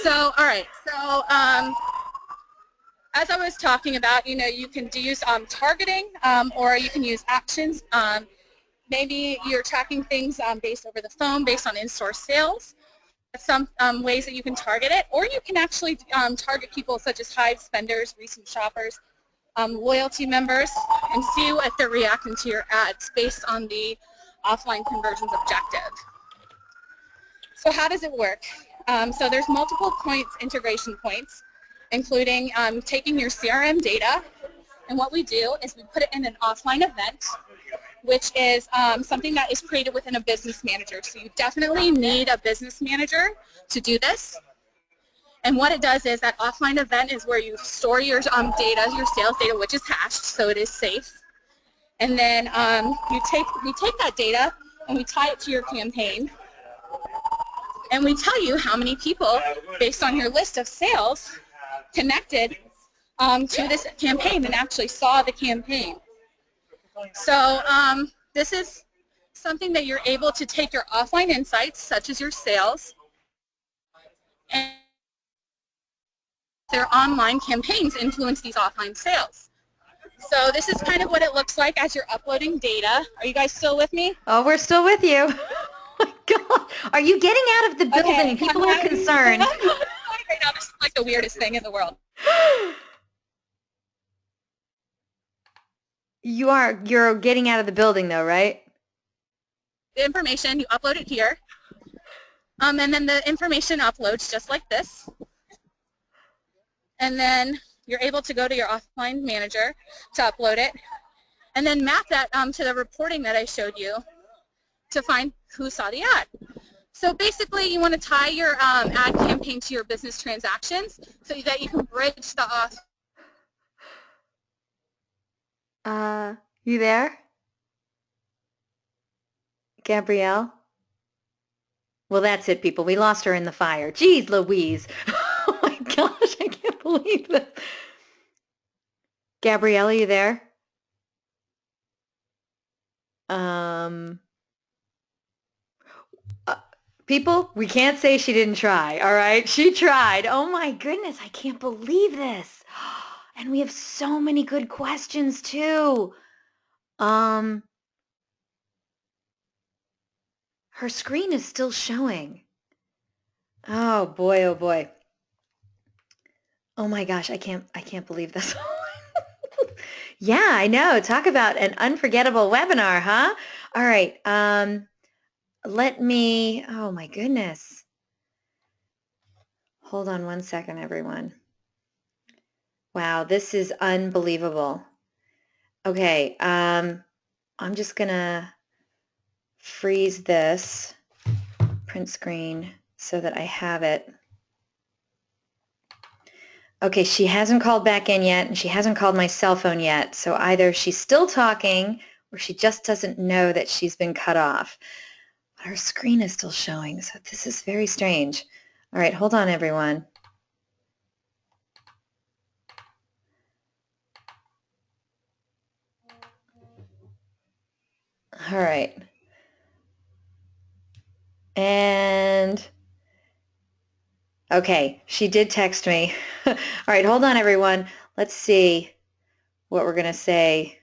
So, all right, so as I was talking about, you can use targeting or you can use actions. Maybe you're tracking things based over the phone, based on in-store sales. Some ways that you can target it, or you can actually target people such as high spenders, recent shoppers, loyalty members, and see if they're reacting to your ads based on the offline conversions objective. So how does it work? So there's multiple points, integration points, including taking your CRM data, and what we do is we put it in an offline event, which is something that is created within a business manager. So you definitely need a business manager to do this. And what it does is that offline event is where you store your data, your sales data, which is hashed, so it is safe. And then we take that data and we tie it to your campaign. And we tell you how many people, based on your list of sales, connected to this campaign and actually saw the campaign. So this is something that you're able to take your offline insights, such as your sales, and their online campaigns influence these offline sales. So this is kind of what it looks like as you're uploading data. Are you guys still with me? Oh, we're still with you. Oh my God. Are you getting out of the building? Okay, People are concerned. Right now, this is like the weirdest thing in the world. You're getting out of the building though, right? The information, you upload it here. And then the information uploads just like this. And then you're able to go to your offline manager to upload it. And then map that to the reporting that I showed you to find who saw the ad. So basically, you want to tie your ad campaign to your business transactions so that you can bridge the off. You there? Gabrielle? Well, that's it, people. We lost her in the fire. Jeez Louise. Oh my gosh, I can't believe this. Gabrielle, are you there? People, we can't say she didn't try, all right? She tried. Oh my goodness, I can't believe this. And we have so many good questions too. Her screen is still showing. Oh boy, oh boy. Oh my gosh, I can't believe this. Yeah, I know. Talk about an unforgettable webinar, huh? All right. Oh my goodness. Hold on one second, everyone. Wow, this is unbelievable. Okay, I'm just gonna freeze this print screen so that I have it. Okay, she hasn't called back in yet, and she hasn't called my cell phone yet. So either she's still talking or she just doesn't know that she's been cut off. But her screen is still showing, so this is very strange. All right, hold on, everyone. All right. And okay, she did text me. All right, hold on, everyone. Let's see what we're going to say.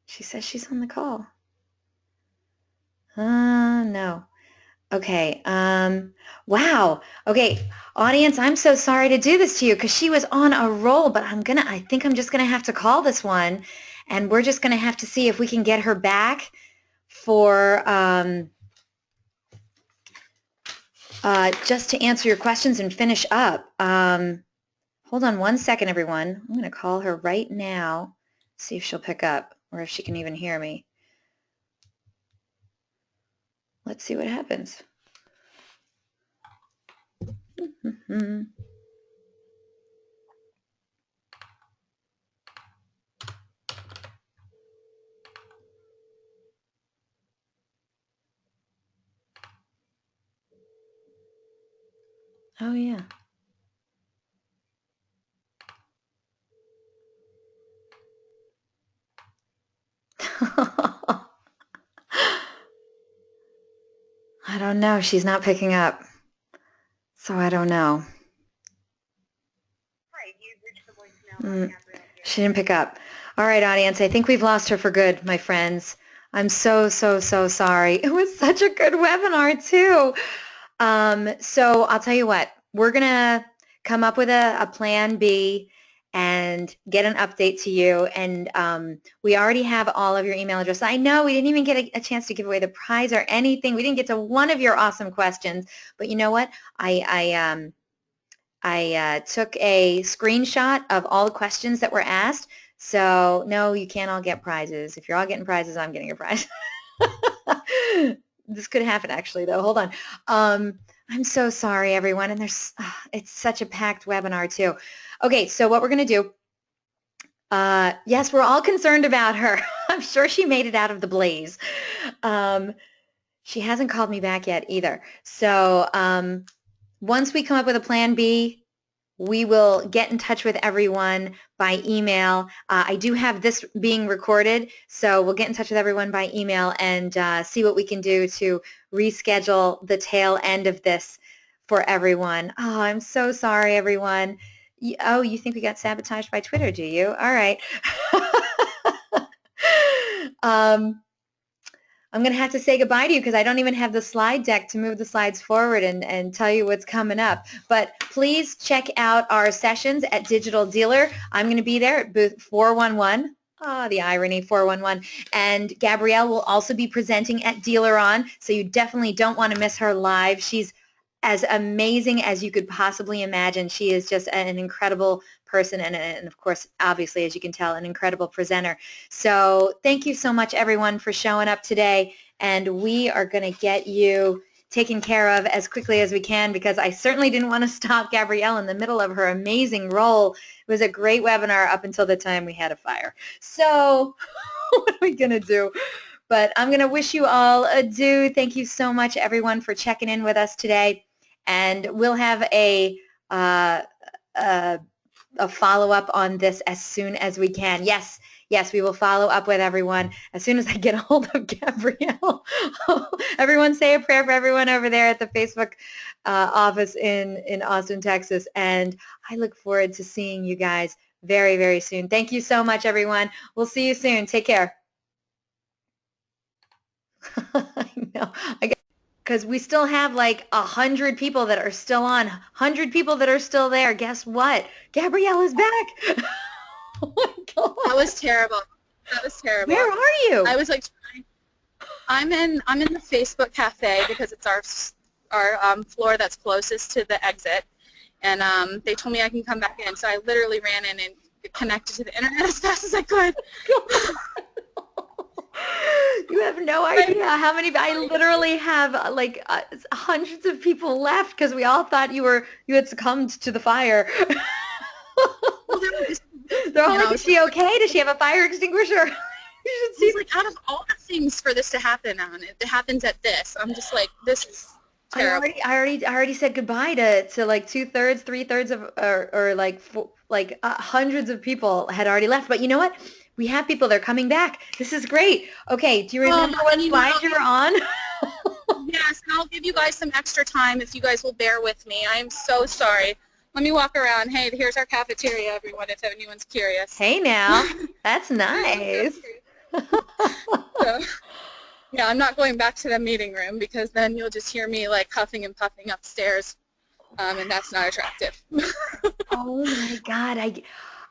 She says she's on the call. No. Okay. Wow. Okay, audience, I'm so sorry to do this to you because she was on a roll, but I think I'm just gonna have to call this one, and we're just gonna have to see if we can get her back for just to answer your questions and finish up. Hold on one second, everyone. I'm gonna call her right now, see if she'll pick up or if she can even hear me. Let's see what happens. Oh, yeah. I don't know. She's not picking up. So I don't know. She didn't pick up. All right, audience. I think we've lost her for good, my friends. I'm so, so, so sorry. It was such a good webinar, too. So I'll tell you what. We're going to come up with a plan B and get an update to you. And we already have all of your email addresses. I know we didn't even get a chance to give away the prize or anything. We didn't get to one of your awesome questions. But you know what? I took a screenshot of all the questions that were asked. So no, you can't all get prizes. If you're all getting prizes, I'm getting a prize. This could happen actually though. Hold on. I'm so sorry everyone. And it's such a packed webinar too. Okay, so what we're going to do, yes, we're all concerned about her. I'm sure she made it out of the blaze. She hasn't called me back yet either. So once we come up with a plan B, we will get in touch with everyone by email. I do have this being recorded, so we'll get in touch with everyone by email and see what we can do to reschedule the tail end of this for everyone. Oh, I'm so sorry, everyone. You think we got sabotaged by Twitter, do you? All right. I'm going to have to say goodbye to you because I don't even have the slide deck to move the slides forward and tell you what's coming up. But please check out our sessions at Digital Dealer. I'm going to be there at booth 411. Ah, the irony, 411. And Gabrielle will also be presenting at DealerOn, so you definitely don't want to miss her live. She's as amazing as you could possibly imagine. She is just an incredible person and of course, obviously, as you can tell, an incredible presenter. So thank you so much, everyone, for showing up today, and we are going to get you taken care of as quickly as we can because I certainly didn't want to stop Gabrielle in the middle of her amazing role. It was a great webinar up until the time we had a fire. So what are we going to do? But I'm going to wish you all adieu. Thank you so much, everyone, for checking in with us today. And we'll have a follow-up on this as soon as we can. Yes, we will follow up with everyone as soon as I get a hold of Gabrielle. Everyone say a prayer for everyone over there at the Facebook office in Austin, Texas. And I look forward to seeing you guys very, very soon. Thank you so much, everyone. We'll see you soon. Take care. I know. Because we still have like 100 people that are still on, 100 people that are still there. Guess what? Gabrielle is back. Oh my God. That was terrible. That was terrible. Where are you? I was like, I'm in the Facebook cafe because it's our floor that's closest to the exit, and they told me I can come back in. So I literally ran in and connected to the internet as fast as I could. You have no idea how many. I literally have like hundreds of people left because we all thought you had succumbed to the fire. They're all You like, know, is she okay? Does she have a fire extinguisher? You should see. it's like, out of all the things for this to happen on it happens at this. I'm just like, this is terrible. I already said goodbye to like 2/3, 3/3 of, or like hundreds of people had already left. But you know what? We have people. They're coming back. This is great. Okay. Do you remember what and slide you were on? Yes, and I'll give you guys some extra time if you guys will bear with me. I am so sorry. Let me walk around. Hey, here's our cafeteria, everyone, if anyone's curious. Hey now. That's nice. So, yeah, I'm not going back to the meeting room because then you'll just hear me like huffing and puffing upstairs, and that's not attractive. Oh my God.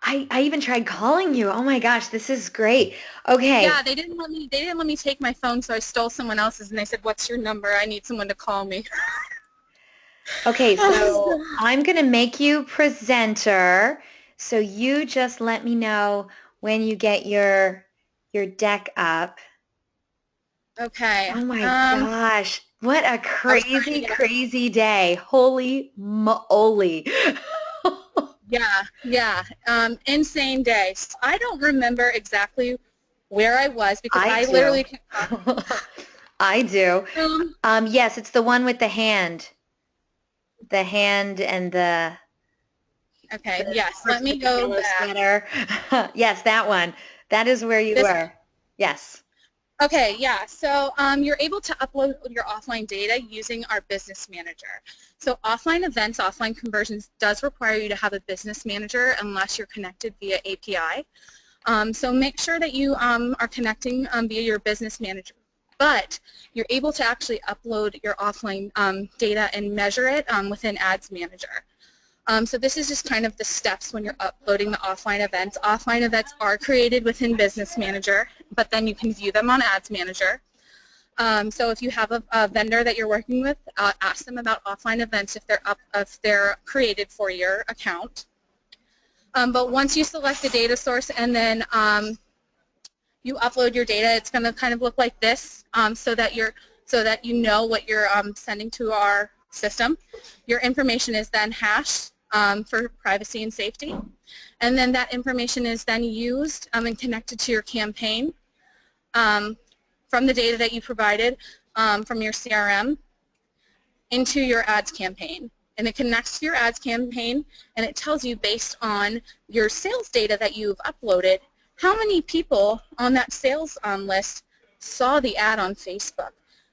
I even tried calling you. Oh my gosh, this is great. Okay. Yeah, they didn't let me take my phone, so I stole someone else's, and they said, "What's your number? I need someone to call me." Okay, so I'm going to make you presenter. So you just let me know when you get your deck up. Okay. Oh my gosh. What a crazy, crazy day. Holy moly. Yeah. Insane day. So I don't remember exactly where I was because I literally can't. I do. Yes, it's the one with the hand. The hand and the... Okay, yes. Let me go back. Yes, that one. That is where you were. Yes. Okay, yeah. So you're able to upload your offline data using our business manager. So offline events, offline conversions does require you to have a business manager unless you're connected via API. So make sure that you are connecting via your business manager. But you're able to actually upload your offline data and measure it within Ads Manager. So this is just kind of the steps when you're uploading the offline events. Offline events are created within Business Manager, but then you can view them on Ads Manager. So if you have a vendor that you're working with, ask them about offline events if they're created for your account. But once you select the data source and then you upload your data, it's going to kind of look like this, so that you know what you're sending to our system. Your information is then hashed for privacy and safety, and then that information is then used and connected to your campaign from the data that you provided from your CRM into your ads campaign. And it connects to your ads campaign, and it tells you based on your sales data that you've uploaded how many people on that sales list saw the ad on Facebook.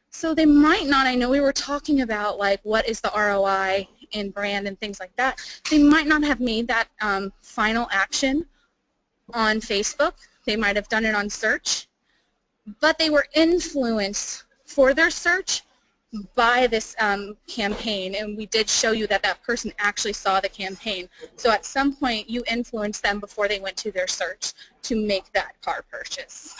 So they might not, I know we were talking about like what is the ROI in brand and things like that. They might not have made that final action on Facebook. They might have done it on search, but they were influenced for their search by this campaign, and we did show you that that person actually saw the campaign. So at some point you influenced them before they went to their search to make that car purchase.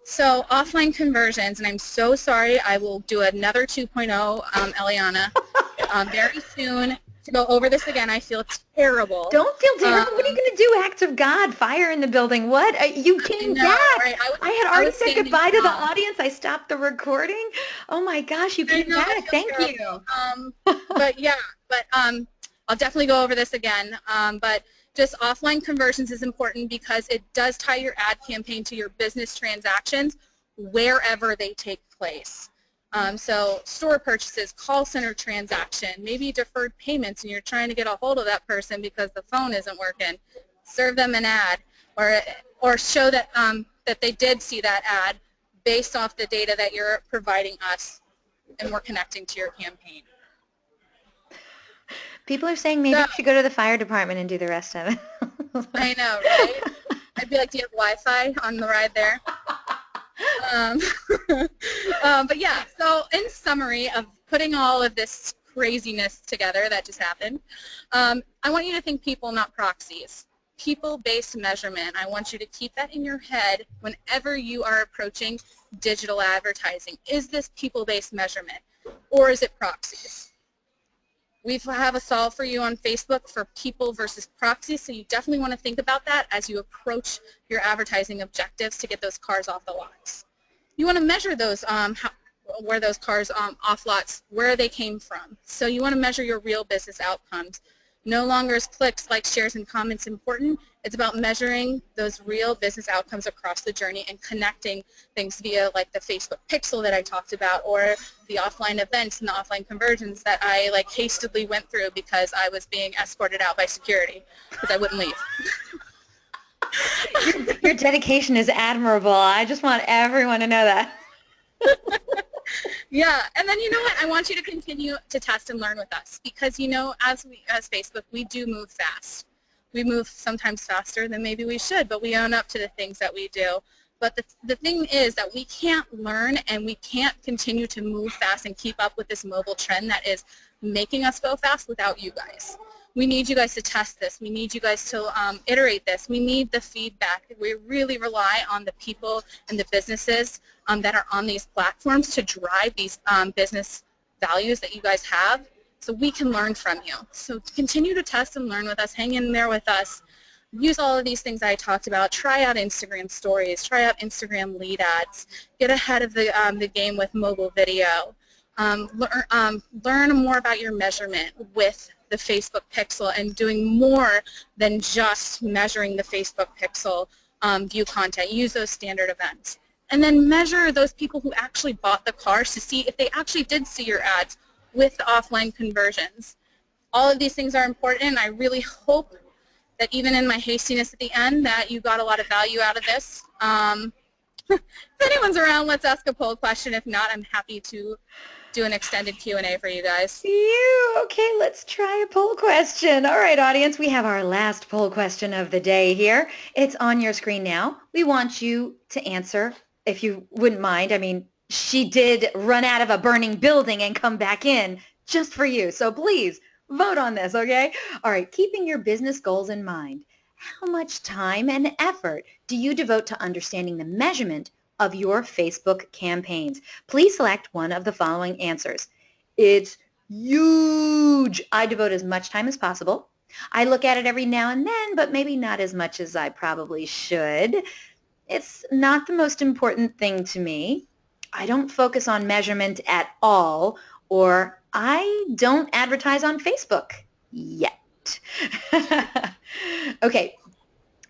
So offline conversions, and I'm so sorry, I will do another 2.0, Eliana, very soon to go over this again. I feel terrible. Don't feel terrible. What are you going to do? Act of God, fire in the building. What? You came back. Right? I had already said goodbye to the audience. I stopped the recording. Oh my gosh, you came back. Thank you. But yeah, I'll definitely go over this again. But just offline conversions is important because it does tie your ad campaign to your business transactions wherever they take place. So store purchases, call center transaction, maybe deferred payments, and you're trying to get a hold of that person because the phone isn't working. Serve them an ad, or show that that they did see that ad based off the data that you're providing us, and we're connecting to your campaign. People are saying maybe you should go to the fire department and do the rest of it. I know, right? I'd be like, do you have Wi-Fi on the ride there? But yeah, so in summary of putting all of this craziness together that just happened, I want you to think people, not proxies. People-based measurement. I want you to keep that in your head whenever you are approaching digital advertising. Is this people-based measurement, or is it proxies? We have a solve for you on Facebook for people versus proxies, so you definitely want to think about that as you approach your advertising objectives to get those cars off the lots. You want to measure those, where those cars off lots, where they came from. So you want to measure your real business outcomes. No longer is clicks, likes, shares, and comments important. It's about measuring those real business outcomes across the journey and connecting things via like the Facebook pixel that I talked about, or the offline events and the offline conversions that I like hastily went through because I was being escorted out by security because I wouldn't leave. Your dedication is admirable. I just want everyone to know that. Yeah, and then you know what? I want you to continue to test and learn with us because, you know, as Facebook, we do move fast. We move sometimes faster than maybe we should, but we own up to the things that we do. But the thing is that we can't learn and we can't continue to move fast and keep up with this mobile trend that is making us go fast without you guys. We need you guys to test this. We need you guys to iterate this. We need the feedback. We really rely on the people and the businesses that are on these platforms to drive these business values that you guys have so we can learn from you. So continue to test and learn with us. Hang in there with us. Use all of these things I talked about. Try out Instagram stories. Try out Instagram lead ads. Get ahead of the game with mobile video. Learn more about your measurement with the Facebook pixel and doing more than just measuring the Facebook pixel view content. Use those standard events. And then measure those people who actually bought the cars to see if they actually did see your ads with the offline conversions. All of these things are important, and I really hope that even in my hastiness at the end that you got a lot of value out of this. If anyone's around, let's ask a poll question. If not, I'm happy to do an extended Q&A for you guys. Okay, let's try a poll question. All right, audience, we have our last poll question of the day here. It's on your screen now. We want you to answer, if you wouldn't mind. I mean, she did run out of a burning building and come back in just for you. So please vote on this, okay? All right, keeping your business goals in mind, how much time and effort do you devote to understanding the measurement of your Facebook campaigns? Please select one of the following answers. It's huge. I devote as much time as possible. I look at it every now and then, but maybe not as much as I probably should. It's not the most important thing to me. I don't focus on measurement at all, or I don't advertise on Facebook yet. Okay.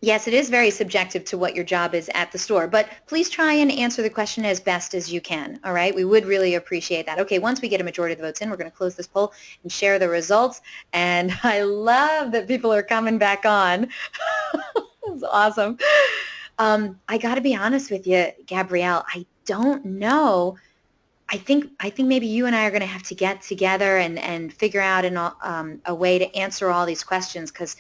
Yes, it is very subjective to what your job is at the store, but please try and answer the question as best as you can, all right? We would really appreciate that. Okay, once we get a majority of the votes in, we're going to close this poll and share the results, and I love that people are coming back on. That's awesome. I got to be honest with you, Gabrielle, I don't know. I think maybe you and I are going to have to get together and figure out a way to answer all these questions because,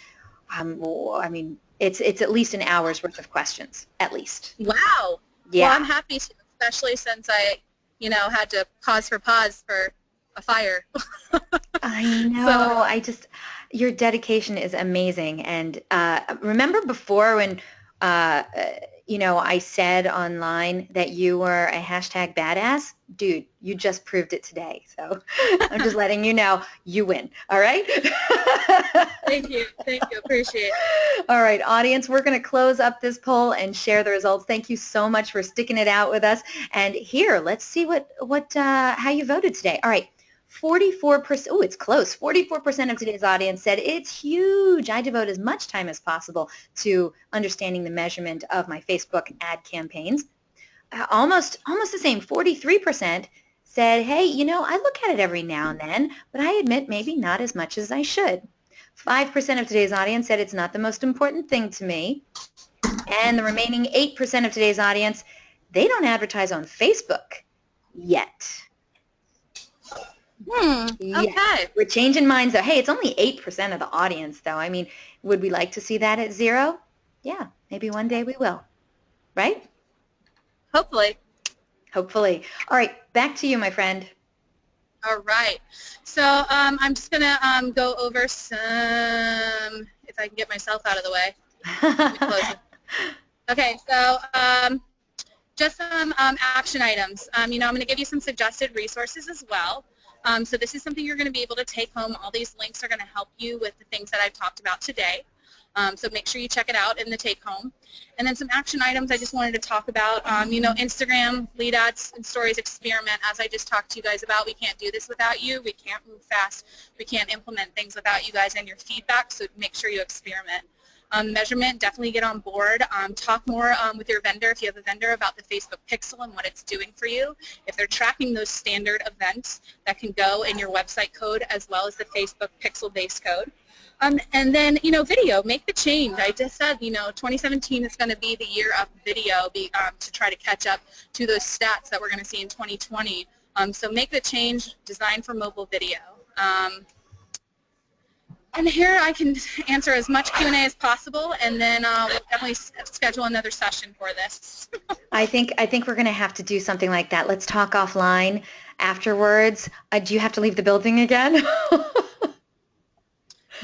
I mean, it's at least an hour's worth of questions, at least. Wow. Yeah. Well, I'm happy to, especially since I, had to pause for a fire. I know. So, your dedication is amazing. And remember before when, I said online that you were a hashtag badass? Dude, you just proved it today. So I'm just letting you know you win. All right? Thank you. Appreciate it. All right, audience, we're going to close up this poll and share the results. Thank you so much for sticking it out with us. And here, let's see how you voted today. All right. 44%, oh, it's close. 44% of today's audience said it's huge. I devote as much time as possible to understanding the measurement of my Facebook ad campaigns. Almost the same. 43% said, hey, I look at it every now and then, but I admit maybe not as much as I should. 5% of today's audience said it's not the most important thing to me. And the remaining 8% of today's audience, they don't advertise on Facebook yet. Okay. Yeah. We're changing minds though. Hey, it's only 8% of the audience though. I mean, would we like to see that at 0? Yeah, maybe one day we will. Right? Hopefully. All right, back to you, my friend. All right. So I'm just going to go over some, if I can get myself out of the way. Let me close it. Okay, so just some action items. I'm going to give you some suggested resources as well. So this is something you're going to be able to take home. All these links are going to help you with the things that I've talked about today. So make sure you check it out in the take-home. And then some action items I just wanted to talk about. Instagram, lead ads, and stories experiment. As I just talked to you guys about, we can't do this without you. We can't move fast. We can't implement things without you guys and your feedback, so make sure you experiment. Measurement, definitely get on board. Talk more with your vendor, if you have a vendor, about the Facebook Pixel and what it's doing for you. If they're tracking those standard events that can go in your website code as well as the Facebook Pixel base code. And then, video, make the change. I just said, 2017 is going to be the year of video to try to catch up to those stats that we're going to see in 2020. So make the change, design for mobile video. And here I can answer as much Q&A as possible, and then we'll definitely schedule another session for this. I think we're going to have to do something like that. Let's talk offline afterwards. Do you have to leave the building again?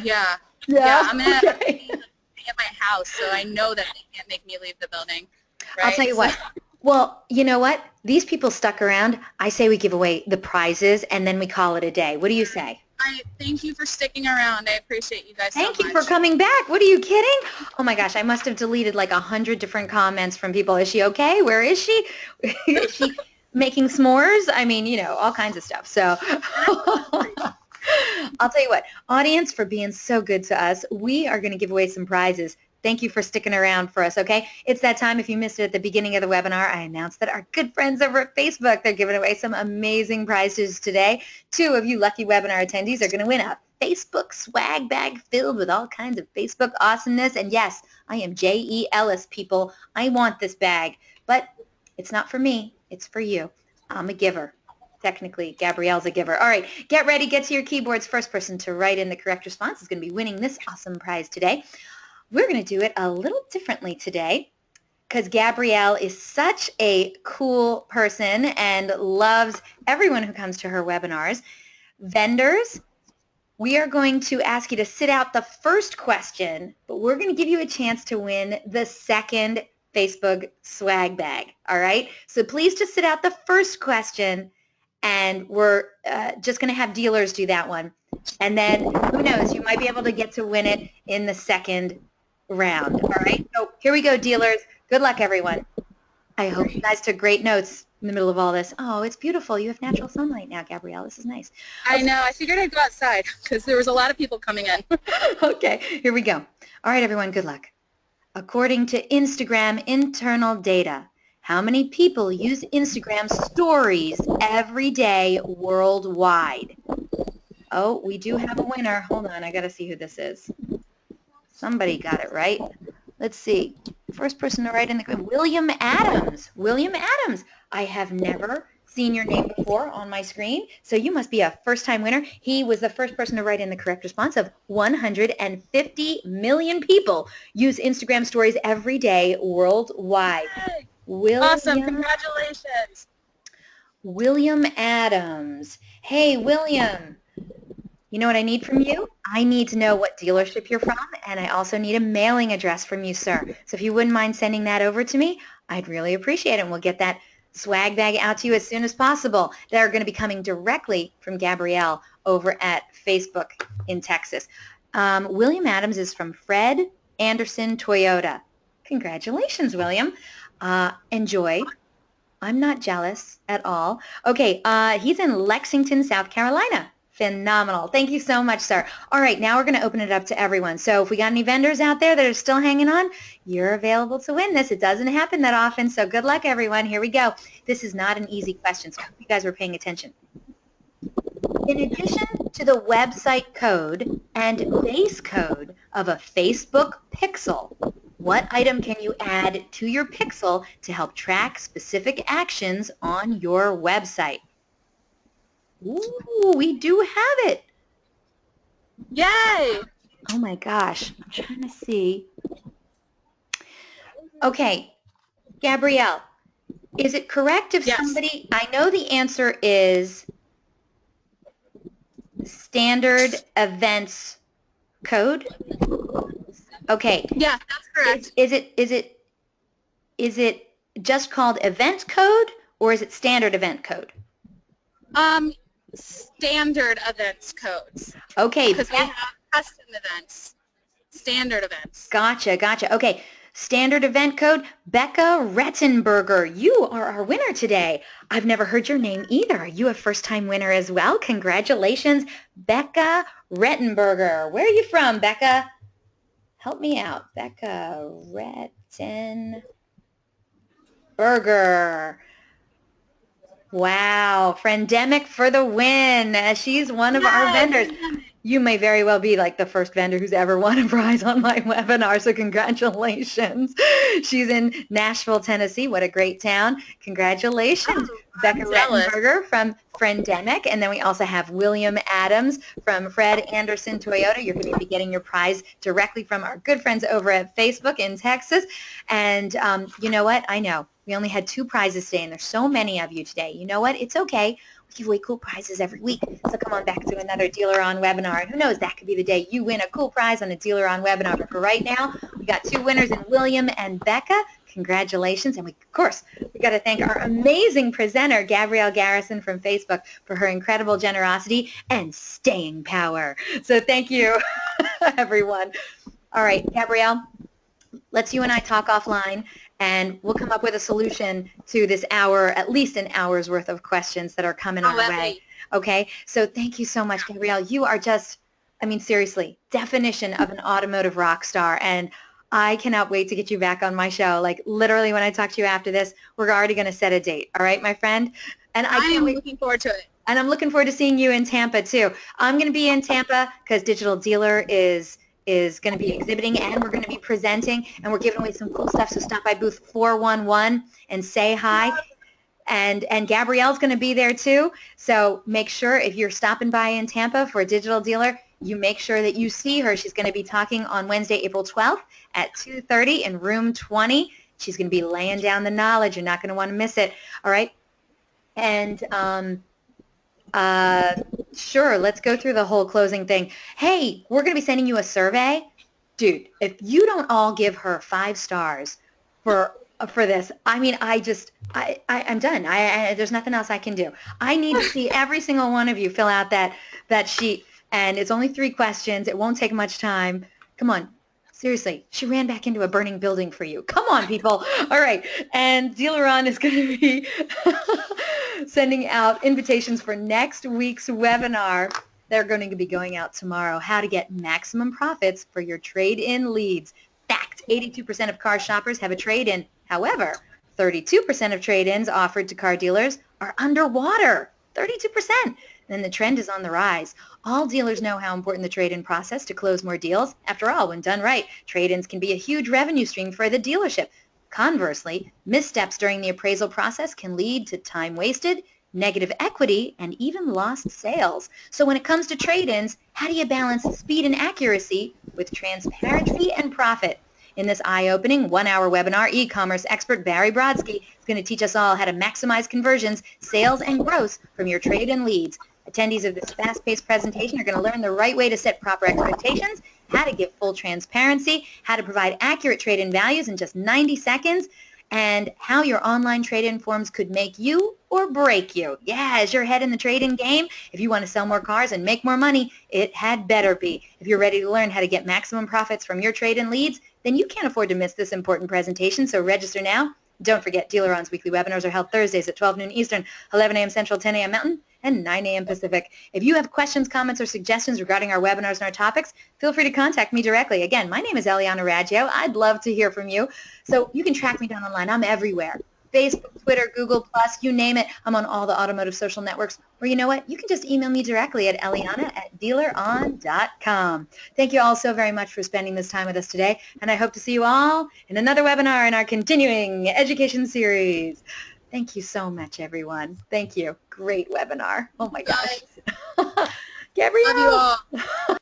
Yeah, I'm going to be at my house, so I know that they can't make me leave the building. Right? I'll tell you what. Well, you know what? These people stuck around. I say we give away the prizes, and then we call it a day. What do you say? I thank you for sticking around. I appreciate you guys so much. Thank you for coming back. What are you kidding? Oh my gosh, I must have deleted like 100 different comments from people. Is she okay? Where is she? Is she making s'mores? I mean, all kinds of stuff. So I'll tell you what, audience, for being so good to us, we are going to give away some prizes. Thank you for sticking around for us, okay? It's that time. If you missed it at the beginning of the webinar, I announced that our good friends over at Facebook, they're giving away some amazing prizes today. 2 of you lucky webinar attendees are going to win a Facebook swag bag filled with all kinds of Facebook awesomeness. And yes, I am J.E. Ellis, people. I want this bag, but it's not for me. It's for you. I'm a giver. Technically, Gabrielle's a giver. All right, get ready. Get to your keyboards. First person to write in the correct response is going to be winning this awesome prize today. We're going to do it a little differently today because Gabrielle is such a cool person and loves everyone who comes to her webinars. Vendors, we are going to ask you to sit out the first question, but we're going to give you a chance to win the second Facebook swag bag. All right? So please just sit out the first question, and we're just going to have dealers do that one. And then, who knows, you might be able to get to win it in the second round. All right? So here we go, dealers. Good luck, everyone. I hope you guys took great notes in the middle of all this. Oh, it's beautiful. You have natural sunlight now, Gabrielle. This is nice. I know. I figured I'd go outside because there was a lot of people coming in. Okay, here we go. All right, everyone, good luck. According to Instagram internal data, how many people use Instagram stories every day worldwide? Oh, we do have a winner. Hold on, I got to see who this is. Somebody got it right. Let's see. First person to write in the William Adams. William Adams. I have never seen your name before on my screen, so you must be a first-time winner. He was the first person to write in the correct response of 150 million people use Instagram stories every day worldwide. Awesome. Congratulations. William Adams. Hey, William. You know what I need from you? I need to know what dealership you're from, and I also need a mailing address from you, sir. So if you wouldn't mind sending that over to me, I'd really appreciate it, and we'll get that swag bag out to you as soon as possible. They're going to be coming directly from Gabrielle over at Facebook in Texas. William Adams is from Fred Anderson Toyota. Congratulations, William. Enjoy. I'm not jealous at all. Okay, he's in Lexington, South Carolina. Phenomenal. Thank you so much, sir. All right, now we're going to open it up to everyone. So if we got any vendors out there that are still hanging on, you're available to win this. It doesn't happen that often, so good luck, everyone. Here we go. This is not an easy question, so I hope you guys were paying attention. In addition to the website code and base code of a Facebook pixel, what item can you add to your pixel to help track specific actions on your website? Ooh, we do have it. Yay! Oh my gosh, I'm trying to see. Okay, Gabrielle, is it correct if somebody, I know the answer is standard events code? Okay. Yeah, that's correct. Is it just called event code or is it standard event code? Standard events codes. Okay. Because we have custom events. standard events. Gotcha. Okay. Standard event code, Becca Rettenberger. You are our winner today. I've never heard your name either. Are you a first-time winner as well? Congratulations, Becca Rettenberger. Where are you from, Becca? Help me out. Becca Rettenberger. Wow. Friendemic for the win. She's one of our vendors. You may very well be like the first vendor who's ever won a prize on my webinar, so congratulations. She's in Nashville, Tennessee. What a great town. Congratulations, Becca Rettenberger from Friendemic. And then we also have William Adams from Fred Anderson Toyota. You're going to be getting your prize directly from our good friends over at Facebook in Texas. And you know what? I know. We only had 2 prizes today, and there's so many of you today. You know what? It's okay. We give away cool prizes every week. So come on back to another DealerOn webinar. And who knows, that could be the day you win a cool prize on a DealerOn webinar. But for right now, we got 2 winners in William and Becca. Congratulations. And of course, we got to thank our amazing presenter, Gabrielle Garrison from Facebook, for her incredible generosity and staying power. So thank you, everyone. All right, Gabrielle, let's you and I talk offline, and we'll come up with a solution to this hour, at least an hour's worth of questions that are coming our way. Okay? So thank you so much, Gabrielle. You are just, I mean, seriously, definition of an automotive rock star, and I cannot wait to get you back on my show. Like, literally, when I talk to you after this, we're already going to set a date. All right, my friend? And I am looking forward to it. And I'm looking forward to seeing you in Tampa, too. I'm going to be in Tampa because Digital Dealer is going to be exhibiting, and we're going to be presenting, and we're giving away some cool stuff. So stop by booth 411 and say hi. And Gabrielle's going to be there too. So make sure if you're stopping by in Tampa for a Digital Dealer, you make sure that you see her. She's going to be talking on Wednesday, April 12th at 2:30 in room 20. She's going to be laying down the knowledge. You're not going to want to miss it. All right. And sure, let's go through the whole closing thing. Hey, we're going to be sending you a survey. Dude, if you don't all give her 5 stars for this, I mean, I'm done. There's nothing else I can do. I need to see every single one of you fill out that sheet, and it's only 3 questions. It won't take much time. Come on. Seriously, she ran back into a burning building for you. Come on, people. All right. And DealerOn is going to be sending out invitations for next week's webinar. They're going to be going out tomorrow. How to get maximum profits for your trade-in leads. Fact, 82% of car shoppers have a trade-in. However, 32% of trade-ins offered to car dealers are underwater. 32%. And the trend is on the rise. All dealers know how important the trade-in process to close more deals. After all, when done right, trade-ins can be a huge revenue stream for the dealership. Conversely, missteps during the appraisal process can lead to time wasted, negative equity, and even lost sales. So when it comes to trade-ins, how do you balance speed and accuracy with transparency and profit? In this eye-opening 1-hour webinar, e-commerce expert Barry Brodsky is going to teach us all how to maximize conversions, sales, and growth from your trade-in leads. Attendees of this fast-paced presentation are going to learn the right way to set proper expectations, how to give full transparency, how to provide accurate trade-in values in just 90 seconds, and how your online trade-in forms could make you or break you. Yeah, is your head in the trade-in game? If you want to sell more cars and make more money, it had better be. If you're ready to learn how to get maximum profits from your trade-in leads, then you can't afford to miss this important presentation, so register now. Don't forget, DealerOn's weekly webinars are held Thursdays at 12 noon Eastern, 11 a.m. Central, 10 a.m. Mountain, and 9 a.m. Pacific. If you have questions, comments, or suggestions regarding our webinars and our topics, feel free to contact me directly. Again, my name is Eliana Raggio. I'd love to hear from you. So you can track me down online. I'm everywhere. Facebook, Twitter, Google+, you name it. I'm on all the automotive social networks. Or you know what? You can just email me directly at eliana@dealeron.com. Thank you all so very much for spending this time with us today, and I hope to see you all in another webinar in our continuing education series. Thank you so much, everyone. Thank you. Great webinar. Oh, my gosh. Gabrielle. Love you all.